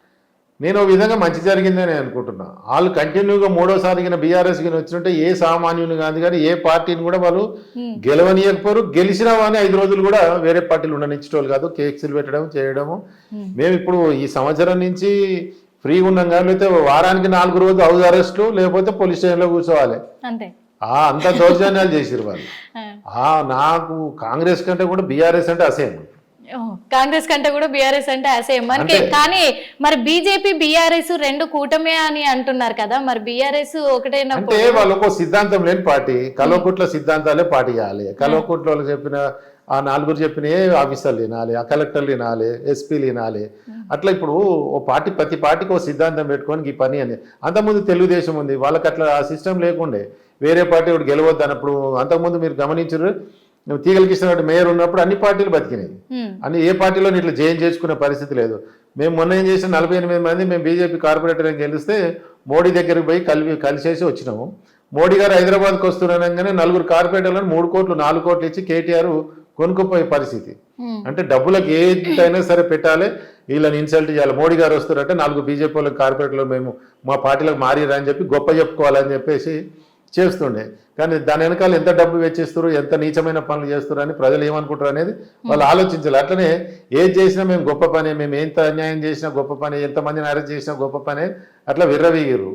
నేను ఒక విధంగా మంచి జరిగిందని అనుకుంటున్నా. వాళ్ళు కంటిన్యూగా 3వసారి బీఆర్ఎస్ వచ్చినట్టే ఏ సామాన్యుని కాదు కానీ ఏ పార్టీని కూడా వాళ్ళు గెలవనీయకపోరు. గెలిచినా కానీ 5 రోజులు కూడా వేరే పార్టీలు ఉండనిచ్చేటోళ్ళు కాదు, కేక్స్లు పెట్టడం చేయడము. మేము ఇప్పుడు ఈ సంవత్సరం నుంచి ఫ్రీగా ఉన్నాం కానీ, లేకపోతే వారానికి 4 రోజులు హౌస్ అరెస్టు, లేకపోతే పోలీస్ స్టేషన్లో కూర్చోవాలి. అంత దౌర్జన్యాలు చేసిరు వాళ్ళు. నాకు కాంగ్రెస్ కంటే కూడా బీఆర్ఎస్ అంటే అసేమ్. కాంగ్రెస్ కంటే కూడా బీఆర్ఎస్ అంటే అసేమ్ మనకి. కానీ మరి బీజేపీ బీఆర్ఎస్ రెండు కూటమే అని అంటున్నారు కదా, మరి బీఆర్ఎస్ ఒకటేనా? అంటే వాళ్ళు ఒక సిద్ధాంతం లేని పార్టీ, కల్వకుట్ల సిద్ధాంతాలే పార్టీ చేయాలి. కల్వకుట్ల వాళ్ళు చెప్పిన ఆ 4 చెప్పిన ఆఫీసర్లు వినాలి, ఆ కలెక్టర్లు వినాలి, ఎస్పీలు వినాలి. అట్లా ఇప్పుడు ఓ పార్టీ, ప్రతి పార్టీకి ఒక సిద్ధాంతం పెట్టుకొని ఈ పని అని. అంతకుముందు తెలుగుదేశం ఉంది, వాళ్ళకి అట్లా ఆ సిస్టమ్ లేకుండే. వేరే పార్టీ ఒకటి గెలవద్దు అన్నప్పుడు, అంతకుముందు మీరు గమనించారు, తీగల కృష్ణారెడ్డి మేయర్ ఉన్నప్పుడు అన్ని పార్టీలు బతికినాయి. ఏ పార్టీలో ఇట్లా జైన్ చేసుకునే పరిస్థితి లేదు. మేము మొన్న ఏం చేసిన 48 మంది మేము బీజేపీ కార్పొరేటర్ గెలిస్తే మోడీ దగ్గరికి పోయి కలిసేసి వచ్చినాము. మోడీ గారు హైదరాబాద్కి వస్తున్నానగానే 4 కార్పొరేటర్లను 3 కోట్లు 4 కోట్లు ఇచ్చి కేటీఆర్ కొనుక్కోపోయే పరిస్థితి. అంటే డబ్బులకు ఏదైనా సరే పెట్టాలి, వీళ్ళని ఇన్సల్ట్ చేయాలి. మోడీ గారు వస్తున్నారంటే 4 బీజేపీ వాళ్ళకి కార్పొరేటర్లు మేము మా పార్టీలకు మారిరా అని చెప్పి గొప్ప చెప్పుకోవాలని చెప్పేసి చేస్తుండే. కానీ దాని వెనకాల ఎంత డబ్బు వెచ్చిస్తారు, ఎంత నీచమైన పనులు చేస్తారు అని ప్రజలు ఏమనుకుంటారు అనేది వాళ్ళు ఆలోచించాలి. అట్లనే ఏది చేసినా మేము గొప్ప పని, మేము ఎంత అన్యాయం చేసినా గొప్ప పని, ఎంతమందిని అరెస్ట్ చేసినా గొప్ప పని అట్లా విర్రవీగిరు.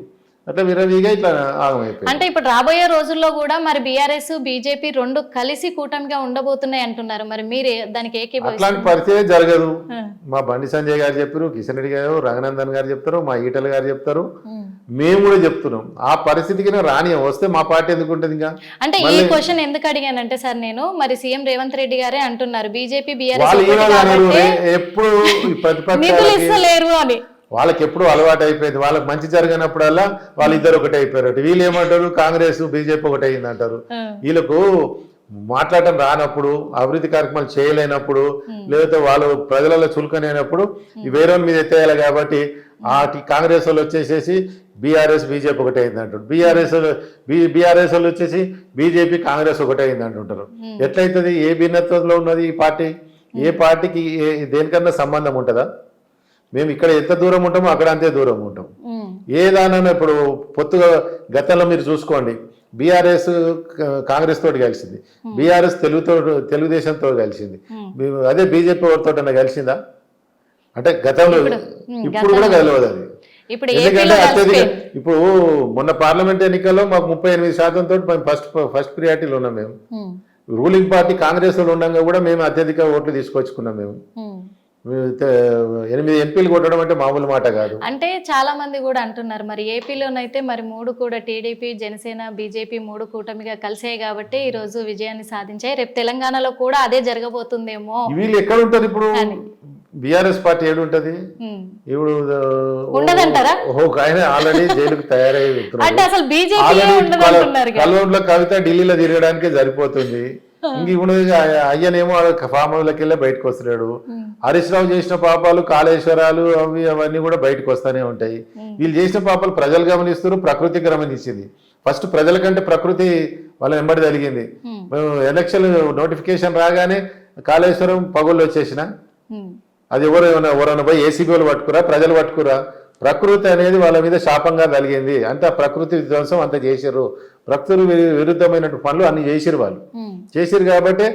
అట్లా విర్రవీగా ఇట్లా ఆగమైపోయింది. అంటే ఇప్పుడు రాబోయే రోజుల్లో కూడా మరి బీఆర్ఎస్ బీజేపీ రెండు కలిసి కూటమిగా ఉండబోతున్నాయి అంటున్నారు. మరి మీరు దానికి అట్లాంటి పరిస్థితి జరగదు. మా బండి సంజయ్ గారు చెప్పారు, కిషన్ రెడ్డి గారు, రఘునందన్ గారు చెప్తారు, మా ఈటల గారు చెప్తారు, మేము కూడా చెప్తున్నాం. ఆ పరిస్థితికి రాని వస్తే మా పార్టీ ఎందుకు ఉంటుంది? ఇంకా అంటే ఈ క్వశ్చన్ ఎందుకు అడిగానంటే సార్, నేను మరి సీఎం రేవంత్ రెడ్డి గారే అంటున్నారు బీజేపీ ఎప్పుడు నిధులు ఇస్తలేరు అని. వాళ్ళకి ఎప్పుడు అలవాటు అయిపోయింది. వాళ్ళకి మంచి జరిగినప్పుడల్లా వాళ్ళిద్దరు ఒకటి అయిపోయారు. వీళ్ళు ఏమంటారు, కాంగ్రెస్ బీజేపీ ఒకటి అయింది అంటారు. వీళ్ళకు మాట్లాడటం రానప్పుడు, అభివృద్ధి కార్యక్రమాలు చేయలేనప్పుడు, లేకపోతే వాళ్ళు ప్రజలలో చులకనైనప్పుడు వేరే మీద ఎత్తేయాలి. కాబట్టి ఆ కాంగ్రెస్ వాళ్ళు వచ్చేసేసి బీఆర్ఎస్ బీజేపీ ఒకటి అయింది అంటారు. బీఆర్ఎస్ వాళ్ళు వచ్చేసి బీజేపీ కాంగ్రెస్ ఒకటి అయింది అంటుంటారు. ఎట్లయితుంది? ఏ భిన్నత్వంలో ఉన్నది ఈ పార్టీ? ఏ పార్టీకి దేనికన్నా సంబంధం ఉంటుందా? మేము ఇక్కడ ఎంత దూరం ఉంటామో అక్కడ అంతే దూరం ఉంటాం. ఏదానైనా ఇప్పుడు పొత్తుగా గతంలో మీరు చూసుకోండి, బీఆర్ఎస్ కాంగ్రెస్ తోటి కలిసింది, బీఆర్ఎస్ తెలుగుదేశంతో కలిసింది, అదే బీజేపీ తోటన్నా కలిసిందా? అంటే గతంలో ఇప్పుడు కూడా కలవదు అది. ఎందుకంటే అత్యధిక ఇప్పుడు మొన్న పార్లమెంట్ ఎన్నికల్లో మాకు 38% తోటి మేము ఫస్ట్ ప్రియారిటీలో ఉన్నాం. మేము రూలింగ్ పార్టీ కాంగ్రెస్ లో ఉండగా కూడా మేము అత్యధిక ఓట్లు తీసుకొచ్చుకున్నాం. మేము 8 ఎంపీలు కొట్టడం అంటే మామూలు మాట కాదు. అంటే చాలా మంది కూడా అంటున్నారు, మరి ఏపీలోనైతే మరి 3 కూడా టీడీపీ, జనసేన, బీజేపీ 3 కూటమిగా కలిసాయి కాబట్టి ఈ రోజు విజయాన్ని సాధించాయి. రేపు తెలంగాణలో కూడా అదే జరగబోతుందేమో. వీళ్ళు ఎక్కడ ఉంటారు ఇప్పుడు? బీఆర్ఎస్ పార్టీ ఏడు ఉంటది ఇప్పుడు? ఉండదంటారా? ఆయన ఆల్రెడీ జైలుకు తయారై ఉండదు. కల్వోడ్లో కవిత ఢిల్లీలో తిరగడానికి సరిపోతుంది. ఇంక ఇప్పుడు అయ్యనేమో ఫామ్ హౌస్లోకి వెళ్ళి బయటకు వస్తున్నాడు. హరీష్ రావు చేసిన పాపాలు, కాళేశ్వరాలు అవన్నీ కూడా బయటకు వస్తానే ఉంటాయి. వీళ్ళు చేసిన పాపాలు ప్రజలు గమనిస్తారు, ప్రకృతి గమనించింది. ఫస్ట్ ప్రజల కంటే ప్రకృతి వాళ్ళ వెంబడి జరిగింది. ఎలక్షన్ నోటిఫికేషన్ రాగానే కాళేశ్వరం పగుళ్ళు వచ్చేసిన అది ఎవరైనా పోయి ఏసీబీ వాళ్ళు పట్టుకురా, ప్రజలు పట్టుకురా? ప్రకృతి అనేది వాళ్ళ మీద శాపంగా కలిగింది. అంత ప్రకృతి విధ్వంసం అంత చేసిర్రు. ప్రకృతి విరుద్ధమైన పనులు అన్ని చేసిరు వాళ్ళు. చేసిరు కాబట్టి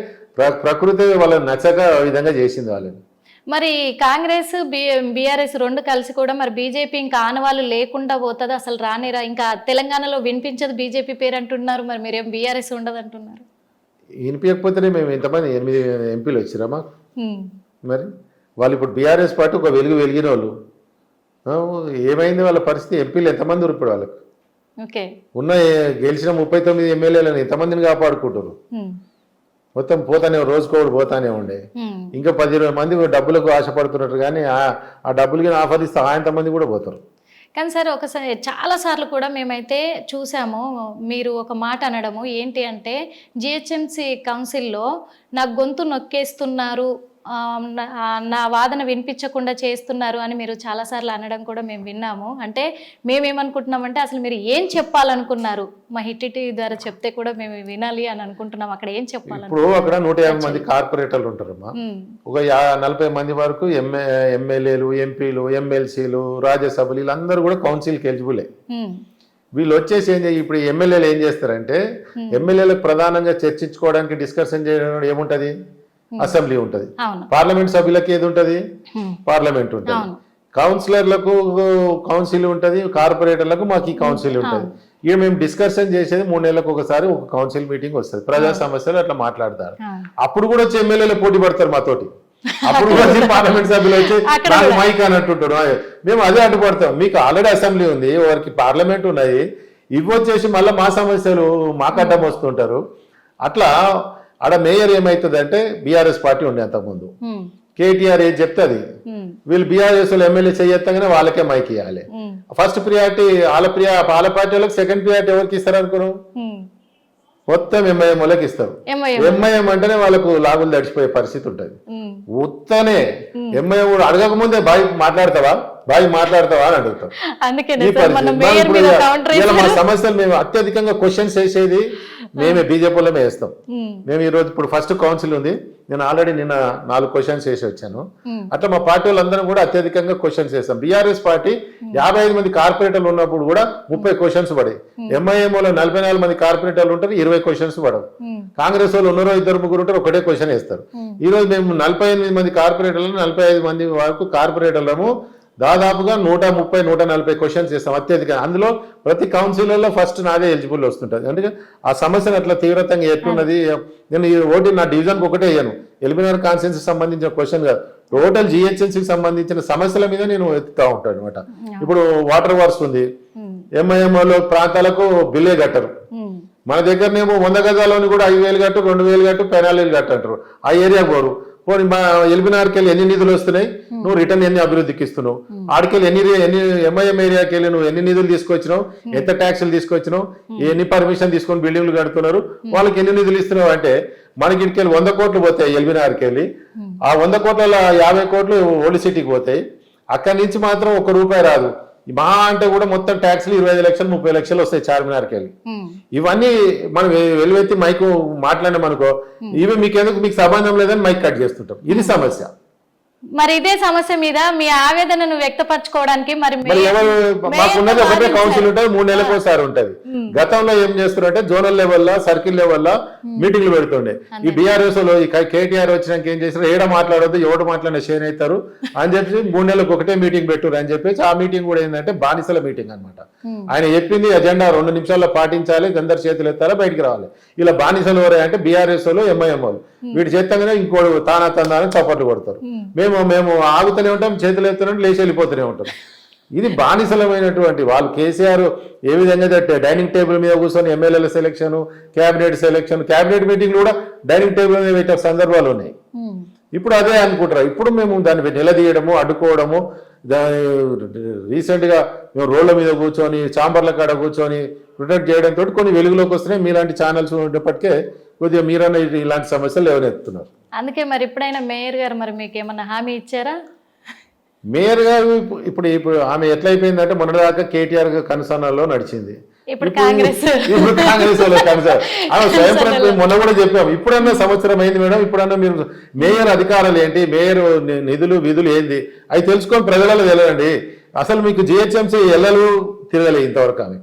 ప్రకృతి వాళ్ళని నచ్చక విధంగా చేసింది వాళ్ళని. మరి కాంగ్రెస్ బీఆర్ఎస్ 2 కలిసి కూడా మరి బీజేపీ ఇంకా ఆనవాళ్ళు లేకుండా పోతుంది, అసలు రానేరా? ఇంకా తెలంగాణలో వినిపించదు బీజేపీ పేరు అంటున్నారు. మరి మీరేం బీఆర్ఎస్ ఉండదు అంటున్నారు. వినిపించకపోతేనే మేము ఇంతమంది 8 ఎంపీలు వచ్చిరా మాకు? మరి వాళ్ళు ఇప్పుడు బీఆర్ఎస్ పార్టీ ఒక వెలిగిన వాళ్ళు ఏమైంది? వాళ్ళ పరిస్థితి ఎంపీలు ఎంతమంది ఇప్పుడు వాళ్ళకు ఉన్న గెలిచిన 39 ఎమ్మెల్యేలను ఎంతమందిని కాపాడుకుంటారు? మొత్తం పోతానే రోజుకోడు పోతానే ఉండే. ఇంకా 10-20 మంది డబ్బులకు ఆశపడుతున్నట్టు, కానీ ఆ డబ్బులకి ఆఫర్ ఇస్తే ఎంతమంది కూడా పోతారు. కానీ సార్ ఒకసారి చాలా సార్లు కూడా మేమైతే చూసాము, మీరు ఒక మాట అనడము ఏంటి అంటే, జిహెచ్ఎంసీ కౌన్సిల్లో నా గొంతు నొక్కేస్తున్నారు, నా వాదన వినిపించకుండా చేస్తున్నారు అని మీరు చాలాసార్లు అనడం కూడా మేము విన్నాము. అంటే మేమేమనుకుంటున్నామంటే, అసలు మీరు ఏం చెప్పాలనుకున్నారు మా హిట్ టీవీ ద్వారా చెప్తే కూడా మేము వినాలి అని అనుకుంటున్నాం. అక్కడ ఏం చెప్పాలి? ఇప్పుడు అక్కడ 150 మంది కార్పొరేటర్లు ఉంటారమ్మా. ఒక 40 మంది వరకు ఎమ్మెల్యేలు, ఎంపీలు, ఎమ్మెల్సీలు, రాజ్యసభలు వీళ్ళందరూ కూడా కౌన్సిల్కి ఎలిజిబులే. వీళ్ళు వచ్చేసి ఇప్పుడు ఎమ్మెల్యేలు ఏం చేస్తారంటే, ఎమ్మెల్యేలకు ప్రధానంగా చర్చించుకోవడానికి డిస్కషన్ చేయడం ఏముంటది? అసెంబ్లీ ఉంటది. పార్లమెంట్ సభ్యులకు ఏది ఉంటది? పార్లమెంట్ ఉంటది. కౌన్సిలర్లకు కౌన్సిల్ ఉంటది, కార్పొరేటర్లకు మాకు ఈ కౌన్సిల్ ఉంటది. ఇక మేము డిస్కషన్ చేసేది 3 నెలలకు ఒకసారి ఒక కౌన్సిల్ మీటింగ్ వస్తుంది. ప్రజా సమస్యలు అట్లా మాట్లాడతారు. అప్పుడు కూడా వచ్చి ఎమ్మెల్యేలు పోటీ పడతారు మాతోటి. అప్పుడు కూడా పార్లమెంట్ సభ్యులు వచ్చి నాకు మైక్ అని అంటుంటారు. మేము అదే అడ్డుపడతాం. మీకు ఆల్రెడీ అసెంబ్లీ ఉంది, వారికి పార్లమెంట్ ఉన్నాయి, ఇవ్వచ్చేసి మళ్ళీ మా సమస్యలు మాకు అడ్డం వస్తుంటారు. అట్లా ఆడ మేయర్ ఏమైతుంది అంటే, బీఆర్ఎస్ పార్టీ ఉండే అంతకుముందు, కేటీఆర్ ఏది చెప్తే అది వీళ్ళు బీఆర్ఎస్ ఎమ్మెల్యే చేయగానే వాళ్ళకే మైక్ ఇవ్వాలి. ఫస్ట్ ప్రియారిటీ వాళ్ళ పార్టీ వాళ్ళకి, సెకండ్ ప్రియారిటీ ఎవరికి ఇస్తారు అనుకున్నాం? మొత్తం ఎంఐఎం వాళ్ళకి ఇస్తారు. ఎంఐఎం అంటేనే వాళ్ళకు లాగులు తడిచిపోయే పరిస్థితి ఉంటుంది. ఉత్తనే ఎంఐఎం కూడా అడగక ముందే బాయ్ మాట్లాడతావా అని అడుగుతాం. మా సమస్యలు మేము అత్యధికంగా క్వశ్చన్స్ వేసేది మేమే బీజేపీలోనే వేస్తాం. మేము ఈరోజు ఇప్పుడు ఫస్ట్ కౌన్సిల్ ఉంది, నేను ఆల్రెడీ నిన్న 4 క్వశ్చన్స్ వేసి వచ్చాను. అట్లా మా పార్టీ వాళ్ళందరం కూడా అత్యధికంగా క్వశ్చన్స్ వేస్తాం. బీఆర్ఎస్ పార్టీ 55 మంది కార్పొరేటర్లు ఉన్నప్పుడు కూడా 30 క్వశ్చన్స్ పడాయి. ఎంఐఎంఓలో 44 మంది కార్పొరేటర్లు ఉంటారు, 20 క్వశ్చన్స్ పడవు. కాంగ్రెస్ వాళ్ళు ఉన్నారో 2-3 ఉంటారు, ఒకటే క్వశ్చన్ వేస్తారు. ఈ రోజు మేము 48 మంది కార్పొరేటర్లను 45 మంది వరకు కార్పొరేటర్లము దాదాపుగా 130-140 క్వశ్చన్స్ చేస్తాం అత్యధిక. అందులో ప్రతి కౌన్సిల్లో ఫస్ట్ నాదే ఎలిజిబుల్ వస్తుంటుంది. అందుకే ఆ సమస్యను అట్లా తీవ్రతంగా ఎట్లున్నది. నేను ఈ ఓటు నా డివిజన్కి ఒకటే వేయను, ఎల్బీనగర్ కాన్స్టిట్యున్సీకి సంబంధించిన క్వశ్చన్ కాదు, టోటల్ జిహెచ్ఎంసీకి సంబంధించిన సమస్యల మీద నేను ఎత్తుతా ఉంటాను అనమాట. ఇప్పుడు వాటర్ వర్క్స్ ఉంది, ఎంఐఎంఓలో ప్రాంతాలకు బిల్లే కట్టరు. మన దగ్గరనేమో 100 గజాలని కూడా 5,000 కట్టు, 2,000 కట్టు, 14,000 కట్టు అంటారు. ఆ ఏరియా పోరు. పోనీ మా ఎల్బీనగర్కి వెళ్ళి ఎన్ని నిధులు వస్తున్నాయి, నువ్వు రిటర్న్ ఎన్ని అభివృద్ధికి ఇస్తున్నావు, ఆడికెళ్ళి ఎన్ని ఎంఐఎం ఏరియాకి వెళ్ళి నువ్వు ఎన్ని నిధులు తీసుకొచ్చినావు, ఎంత ట్యాక్సులు తీసుకొచ్చినావు, ఎన్ని పర్మిషన్ తీసుకొని బిల్డింగ్లు కడుతున్నారు, వాళ్ళకి ఎన్ని నిధులు ఇస్తున్నావు అంటే మనకి ఇటుకెళ్ళి 100 కోట్లు పోతాయి ఎల్బీనగర్కి వెళ్ళి. ఆ 100 కోట్ల 50 కోట్లు ఓల్డ్ సిటీకి పోతాయి. అక్కడి నుంచి మాత్రం ₹1 రాదు. మా అంటే కూడా మొత్తం ట్యాక్స్లు 25 లక్షలు 30 లక్షలు వస్తాయి చార్మినార్కి వెళ్ళి. ఇవన్నీ మనం వెలువెత్తి మైకు మాట్లాడినాం అనుకో, ఇవి మీకు సంబంధం లేదని మైక్ కట్ చేస్తుంటాం. ఇది సమస్య. మరి ఇదే సమస్య మీద మీ ఆవేదనను వ్యక్తపరచుకోవడానికి మరి మాకున్నది ఒకటే కౌన్సిల్ ఉంటుంది, 3 నెలలకు ఒకసారి ఉంటది. గతంలో ఏం చేస్తున్నారంటే జోనల్ లెవెల్లో సర్కిల్ లెవెల్లో మీటింగ్లు పెడుతుండే. ఈ బీఆర్ఎస్ లో కేటీఆర్ వచ్చినాక ఏం చేస్తారు, ఏడ మాట్లాడొద్దు, ఎవడు మాట్లాడిన షేర్ అవుతారు అని చెప్పి 3 నెలలకు ఒకటే మీటింగ్ పెట్టురు అని చెప్పేసి ఆ మీటింగ్ కూడా ఏంటంటే బానిసల మీటింగ్ అనమాట. ఆయన చెప్పింది ఎజెండా 2 నిమిషాల్లో పాటించాలి, అందరు చేతులు ఎత్తాలి, బయటికి రావాలి. ఇలా బానిసలు ఎవరే అంటే బీఆర్ఎస్ లో ఎంఐఎం వాళ్ళు. వీటి చేతంగానే ఇంకోటి తానా తందాని చప్పట్లు కొడతారు. మేము ఆగుతూనే ఉంటాం, చేతులు ఎత్తునే లేచి వెళ్ళిపోతూనే ఉంటాం. ఇది బానిసలమైనటువంటి వాళ్ళు. కేసీఆర్ ఏ విధంగా డైనింగ్ టేబుల్ మీద కూర్చొని ఎమ్మెల్యేల సెలక్షన్, క్యాబినెట్ మీటింగ్లు కూడా డైనింగ్ టేబుల్ మీద పెట్టే సందర్భాలు ఉన్నాయి. ఇప్పుడు అదే అనుకుంటారు. ఇప్పుడు మేము దాన్ని నిలదీయడము, అడ్డుకోవడము, రీసెంట్గా మేము రోడ్ల మీద కూర్చొని చాంబర్ల కాడ కూర్చొని ప్రొటెక్ట్ చేయడంతో కొన్ని వెలుగులోకి వస్తున్నాయి. మీలాంటి ఛానల్స్ ఉండేప్పటికే కొద్దిగా మీరన్నా ఇలాంటి సమస్యలు లేవనెత్తున్నారు. అందుకే మరి ఎప్పుడైనా మేయర్ గారు మరి మీకు ఏమన్నా హామీ ఇచ్చారా? మేయర్ గారు ఇప్పుడు ఆమె ఎట్లయిపోయిందంటే మొన్నటిదాకా కేటీఆర్ కనుసన్నల్లో నడిచింది. ఇప్పుడు కాంగ్రెస్ వాళ్ళు కనుసన్న ఆమె స్వయం మొన్న కూడా చెప్పాము. ఇప్పుడన్నా సంవత్సరం అయింది మేడం, ఇప్పుడన్నా మీరు మేయర్ అధికారాలు ఏంటి, మేయర్ నిధులు విధులు ఏంది అవి తెలుసుకొని ప్రజలలో తెలియండి. అసలు మీకు జిహెచ్ఎంసీ ఎల్లలు తిరగలేదు ఇంతవరకు. ఆమె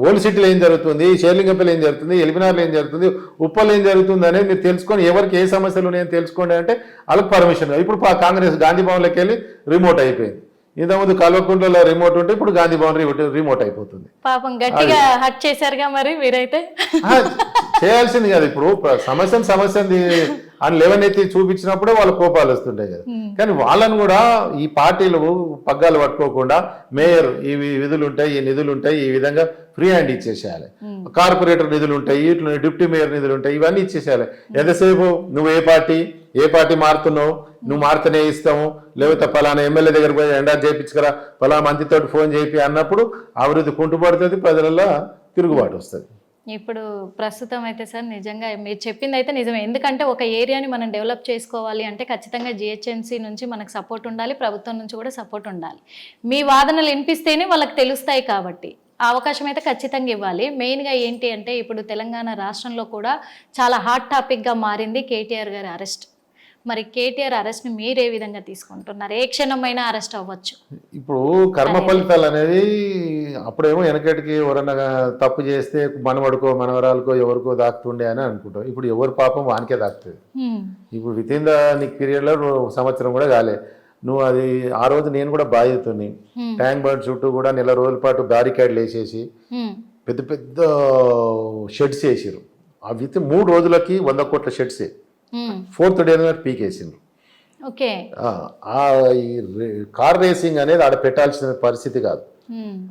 ఓల్డ్ సిటీలో ఏం జరుగుతుంది, షేర్లింగంపల్లి ఏం జరుగుతుంది, ఎల్బీనగర్లో ఏం జరుగుతుంది, ఉప్పల్లో ఏం జరుగుతుంది అనేది మీరు తెలుసుకొని ఎవరికి ఏ సమస్యలు ఉన్నాయని తెలుసుకోండి అంటే వాళ్ళకి పర్మిషన్. ఇప్పుడు కాంగ్రెస్ గాంధీ భవన్లోకి వెళ్ళి రిమోట్ అయిపోయింది. ఇంతకుముందు కల్వకుంట్లలో రిమోట్ ఉంటే ఇప్పుడు గాంధీ భవన్ రిమోట్ అయిపోతుంది. పాపం గట్టిగా హట్ చేశారుగా మరి మీరైతే. చేయాల్సింది కదా. ఇప్పుడు సమస్యని అని లేవనెత్తి చూపించినప్పుడే వాళ్ళ కోపాలు వస్తుంటాయి కదా. కానీ వాళ్ళని కూడా ఈ పార్టీలు పగ్గాలు పట్టుకోకుండా మేయర్ ఈ విధులు ఉంటాయి, ఈ నిధులు ఉంటాయి, ఈ విధంగా ఫ్రీ హ్యాండ్ ఇచ్చేసేయాలి. కార్పొరేటర్ నిధులు ఉంటాయి, ఇట్లా డిప్యూటీ మేయర్ నిధులు ఉంటాయి, ఇవన్నీ ఇచ్చేసేయాలి. ఎంతసేపు నువ్వు ఏ పార్టీ మారుతున్నావు, నువ్వు మారుతూనే ఇస్తాము, లేకపోతే ఫలానా ఎమ్మెల్యే దగ్గర పోయి ఎండా చేయించుకురా, ఫలానా మంత్రితో ఫోన్ చేయి అన్నప్పుడు అభివృద్ధి కుంటుపడుతుంది, ప్రజలలో తిరుగుబాటు వస్తుంది. ఇప్పుడు ప్రస్తుతం అయితే సార్ నిజంగా మీరు చెప్పింది అయితే నిజమే. ఎందుకంటే ఒక ఏరియాని మనం డెవలప్ చేసుకోవాలి అంటే ఖచ్చితంగా జిహెచ్ఎంసీ నుంచి మనకు సపోర్ట్ ఉండాలి, ప్రభుత్వం నుంచి కూడా సపోర్ట్ ఉండాలి. మీ వాదనలు వినిపిస్తేనే వాళ్ళకి తెలుస్తాయి కాబట్టి ఆ అవకాశం అయితే ఖచ్చితంగా ఇవ్వాలి. మెయిన్గా ఏంటి అంటే ఇప్పుడు తెలంగాణ రాష్ట్రంలో కూడా చాలా హాట్ టాపిక్గా మారింది కేటీఆర్ గారి అరెస్ట్. మరి కేటీఆర్ అరెస్ట్ని మీరు ఏ విధంగా తీసుకుంటున్నారు? ఏ క్షణమైనా అరెస్ట్ అవ్వచ్చు. ఇప్పుడు కర్మ ఫలితాలు అనేది అప్పుడేమో వెనకటికి ఎవరన్నా తప్పు చేస్తే మనవడికో మనవరాలకో ఎవరికో దాక్కుతుండే అని అనుకుంటాం. ఇప్పుడు ఎవరి పాపం వానికే దాక్కుతుంది. ఇప్పుడు విత్ ఇన్ ద పీరియడ్లో సంవత్సరం కూడా కాలే. నువ్వు అది ఆ రోజు నేను కూడా బాధ్యతని ట్యాంక్ బండ్ చుట్టూ కూడా 1 నెల రోజుల పాటు బ్యారికేడ్లు వేసేసి పెద్ద పెద్ద షెడ్స్ వేసారు. అవి 3 రోజులకి 100 కోట్ల షెడ్సే. 4th డే పీకేసిండ్రు. కార్ రేసింగ్ అనేది ఆడ పెట్టాల్సిన పరిస్థితి కాదు.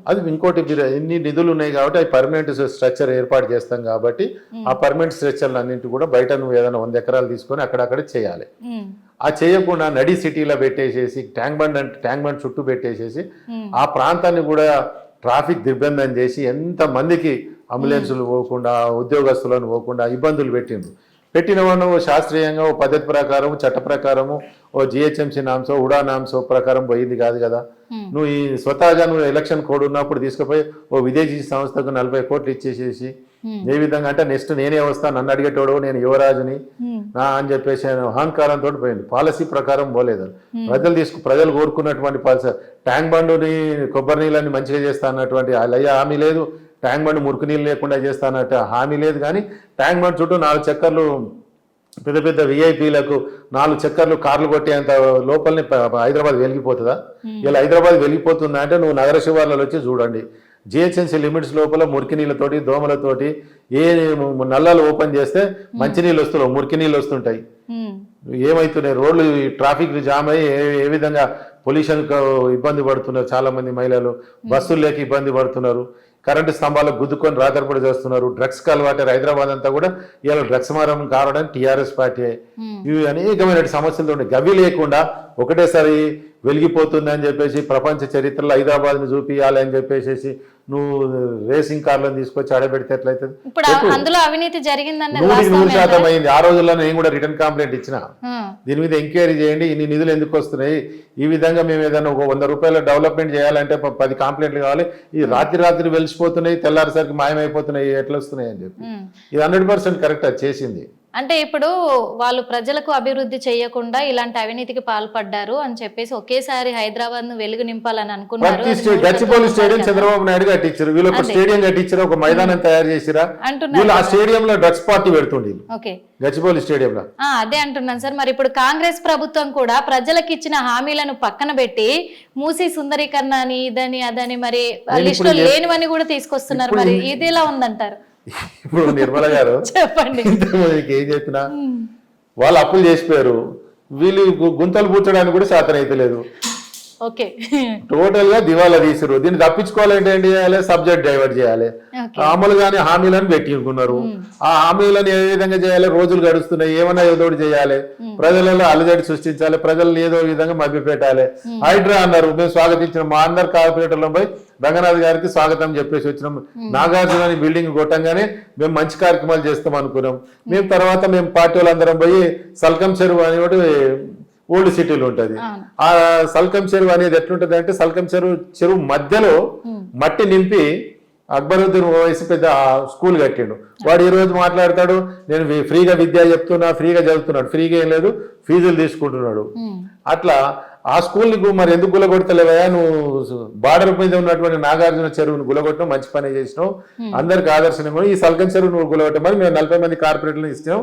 అది ఇంకోటి ఇన్ని నిధులు ఉన్నాయి కాబట్టి అవి పర్మనెంట్ స్ట్రక్చర్ ఏర్పాటు చేస్తాం కాబట్టి ఆ పర్మనెంట్ స్ట్రక్చర్లు అన్నింటి కూడా బయట నువ్వు ఏదైనా 100 ఎకరాలు తీసుకొని అక్కడక్కడ చేయాలి. ఆ చేయకుండా నడి సిటీలో పెట్టేసేసి ట్యాంక్ బండ్ చుట్టూ పెట్టేసేసి ఆ ప్రాంతాన్ని కూడా ట్రాఫిక్ దిగ్బంధం చేసి ఎంతమందికి అంబులెన్సులు పోకుండా, ఉద్యోగస్తులను పోకుండా ఇబ్బందులు పెట్టిండ్రు. పెట్టిన వాడిని ఓ శాస్త్రీయంగా ఓ పద్ధతి ప్రకారం చట్ట ప్రకారము ఓ జిహెచ్ఎంసీ నామ్సో ఉడా నామ్సో ప్రకారం పోయింది కాదు కదా. నువ్వు ఈ స్వతహాగా నువ్వు ఎలక్షన్ కోడ్ ఉన్నప్పుడు తీసుకుపోయి ఓ విదేశీ సంస్థకు 40 కోట్లు ఇచ్చేసేసి ఏ విధంగా అంటే నెక్స్ట్ నేనే వస్తాను, నన్ను అడిగేటోడు, నేను యువరాజుని అని చెప్పేసి అహంకారంతో పోయింది. పాలసీ ప్రకారం పోలేదు. ప్రజలు కోరుకున్నటువంటి పాలసీ ట్యాంక్ బండుని కొబ్బరి నీళ్ళని మంచిగా చేస్తా అన్నటువంటి హామీ లేదు. ట్యాంక్ బండ్ మురికి నీళ్ళు లేకుండా చేస్తా అన్నట్టు హామీ లేదు. కానీ ట్యాంక్ బండ్ చుట్టూ 4 చక్కర్లు పెద్ద పెద్ద విఐపీలకు 4 చక్కర్లు కార్లు కొట్టేంత లోపలనే హైదరాబాద్ వెలిగిపోతుందా? ఇలా హైదరాబాద్ వెలిగిపోతుందా అంటే నువ్వు నగర శివార్లలో వచ్చి చూడండి. జిహెచ్ఎంసీ లిమిట్స్ లోపల మురికి నీళ్ళతోటి దోమలతోటి ఏ నల్లాలు ఓపెన్ చేస్తే మంచినీళ్ళు వస్తున్నావు, మురికి నీళ్ళు వస్తుంటాయి. ఏమవుతున్నాయి, రోడ్లు ట్రాఫిక్ జామ్ అయ్యి ఏ విధంగా పొల్యూషన్ ఇబ్బంది పడుతున్నారు చాలా మంది మహిళలు, బస్సులు లేక ఇబ్బంది పడుతున్నారు, కరెంటు స్తంభాలకు గుద్దుకొని రాత్రిపడి చేస్తున్నారు, డ్రగ్స్ కలవాటారు. హైదరాబాద్ అంతా కూడా ఇలా డ్రగ్స్ మారం కావడం టీఆర్ఎస్ పార్టీ. ఇవి అనేకమైన సమస్యలు ఉన్నాయి. గవి లేకుండా ఒకటేసారి వెలిగిపోతుంది అని చెప్పేసి ప్రపంచ చరిత్రలో హైదరాబాద్ని చూపియాలి అని చెప్పేసి నువ్వు రేసింగ్ కార్లను తీసుకొచ్చి ఆడబెడితే ఎట్లయితుంది? అందులో అవినీతి జరిగిందని 100% అయింది. ఆ రోజుల్లో నేను కూడా రిటర్న్ కంప్లైంట్ ఇచ్చిన, దీని మీద ఎంక్వైరీ చేయండి, ఇన్ని నిధులు ఎందుకు వస్తున్నాయి, ఈ విధంగా మేము ఏదైనా ఒక 100 రూపాయల డెవలప్మెంట్ చేయాలంటే 10 కంప్లైంట్లు కావాలి, ఈ రాత్రి వెలిసిపోతున్నాయి, తెల్లారిసరికి మాయమైపోతున్నాయి, ఎట్లా వస్తున్నాయి అని చెప్పి. ఇది 100% కరెక్ట్ అది చేసింది. అంటే ఇప్పుడు వాళ్ళు ప్రజలకు అభివృద్ధి చేయకుండా ఇలాంటి అవినీతికి పాల్పడ్డారు అని చెప్పేసి ఒకేసారి హైదరాబాద్ ను వెలుగు నింపాలని అనుకున్నారు. గచ్చిబౌలి స్టేడియం చంద్రబాబు నాయుడు కట్టించారు, వీళ్ళు ఒక స్టేడియం కట్టించారు, ఒక మైదానం తయారు చేసిరా అంటున్నారు. ఆ స్టేడియం లో డ్రగ్స్ పార్టీ పెడుతుండే గచ్చిబౌలి స్టేడియం లో. అదే అంటున్నాను సార్. మరి ఇప్పుడు కాంగ్రెస్ ప్రభుత్వం కూడా ప్రజలకు ఇచ్చిన హామీలను పక్కన పెట్టి మూసీ సుందరీకరణ అని ఇదని అదని మరి లిస్టులో లేనివని కూడా తీసుకొస్తున్నారు. మరి ఇది ఎలా ఉందంటారు? ఇప్పుడు నిర్మల గారు చెప్పండి, ఏం చెప్పినా వాళ్ళు అప్పులు చేసిపోయారు, వీళ్ళు గుంతలు పూడ్చడానికి కూడా శాతం అయితే లేదు. టోటల్ గా దివాలా తీసారు. దీన్ని తప్పించుకోవాలంటే ఏంటి చేయాలి? సబ్జెక్ట్ డైవర్ట్ చేయాలి. అమలుగానే హామీలను పెట్టుకున్నారు. ఆ హామీలను ఏ విధంగా చేయాలి? రోజులు గడుస్తున్నాయి, ఏమన్నా ఏదో చేయాలి, ప్రజలలో అలజడి సృష్టించాలి, ప్రజలను ఏదో విధంగా మభ్యపెట్టాలి. హైడ్రా అన్నారు, మేము స్వాగతించిన మా అందరు కార్పొరేటర్లో పోయి రంగనాథ్ గారికి స్వాగతం చెప్పేసి వచ్చినాం. నాగార్జున బిల్డింగ్ కొట్టంగానే మేము మంచి కార్యక్రమాలు చేస్తాం అనుకున్నాం. మేము తర్వాత మేము పార్టీ వాళ్ళందరం పోయి సల్కం చెరువు అని ఒకటి ఓల్డ్ సిటీలో ఉంటది. ఆ సల్కం చెరువు అనేది ఎట్లుంటది అంటే సల్కం చెరువు మధ్యలో మట్టి నింపి అక్బరుద్దీన్ ఓవైసీ పెద్ద స్కూల్ కట్టిండు. వాడు ఈ రోజు మాట్లాడతాడు, నేను ఫ్రీగా విద్య చెప్తున్నా, ఫ్రీగా చదువుతున్నాడు. ఫ్రీగా ఏం లేదు, ఫీజులు తీసుకుంటున్నాడు. అట్లా ఆ స్కూల్ని మరి ఎందుకు గులగొడతలేవయా? నువ్వు బార్డర్ మీద ఉన్నటువంటి నాగార్జున చెరువును గులగొట్టడం మంచి పని చేసినావు, అందరికి ఆదర్శనం. ఈ సల్కం చెరువు నువ్వు గులగొట్టం మరి మేము 40 మంది కార్పొరేటర్లు ఇచ్చినాం.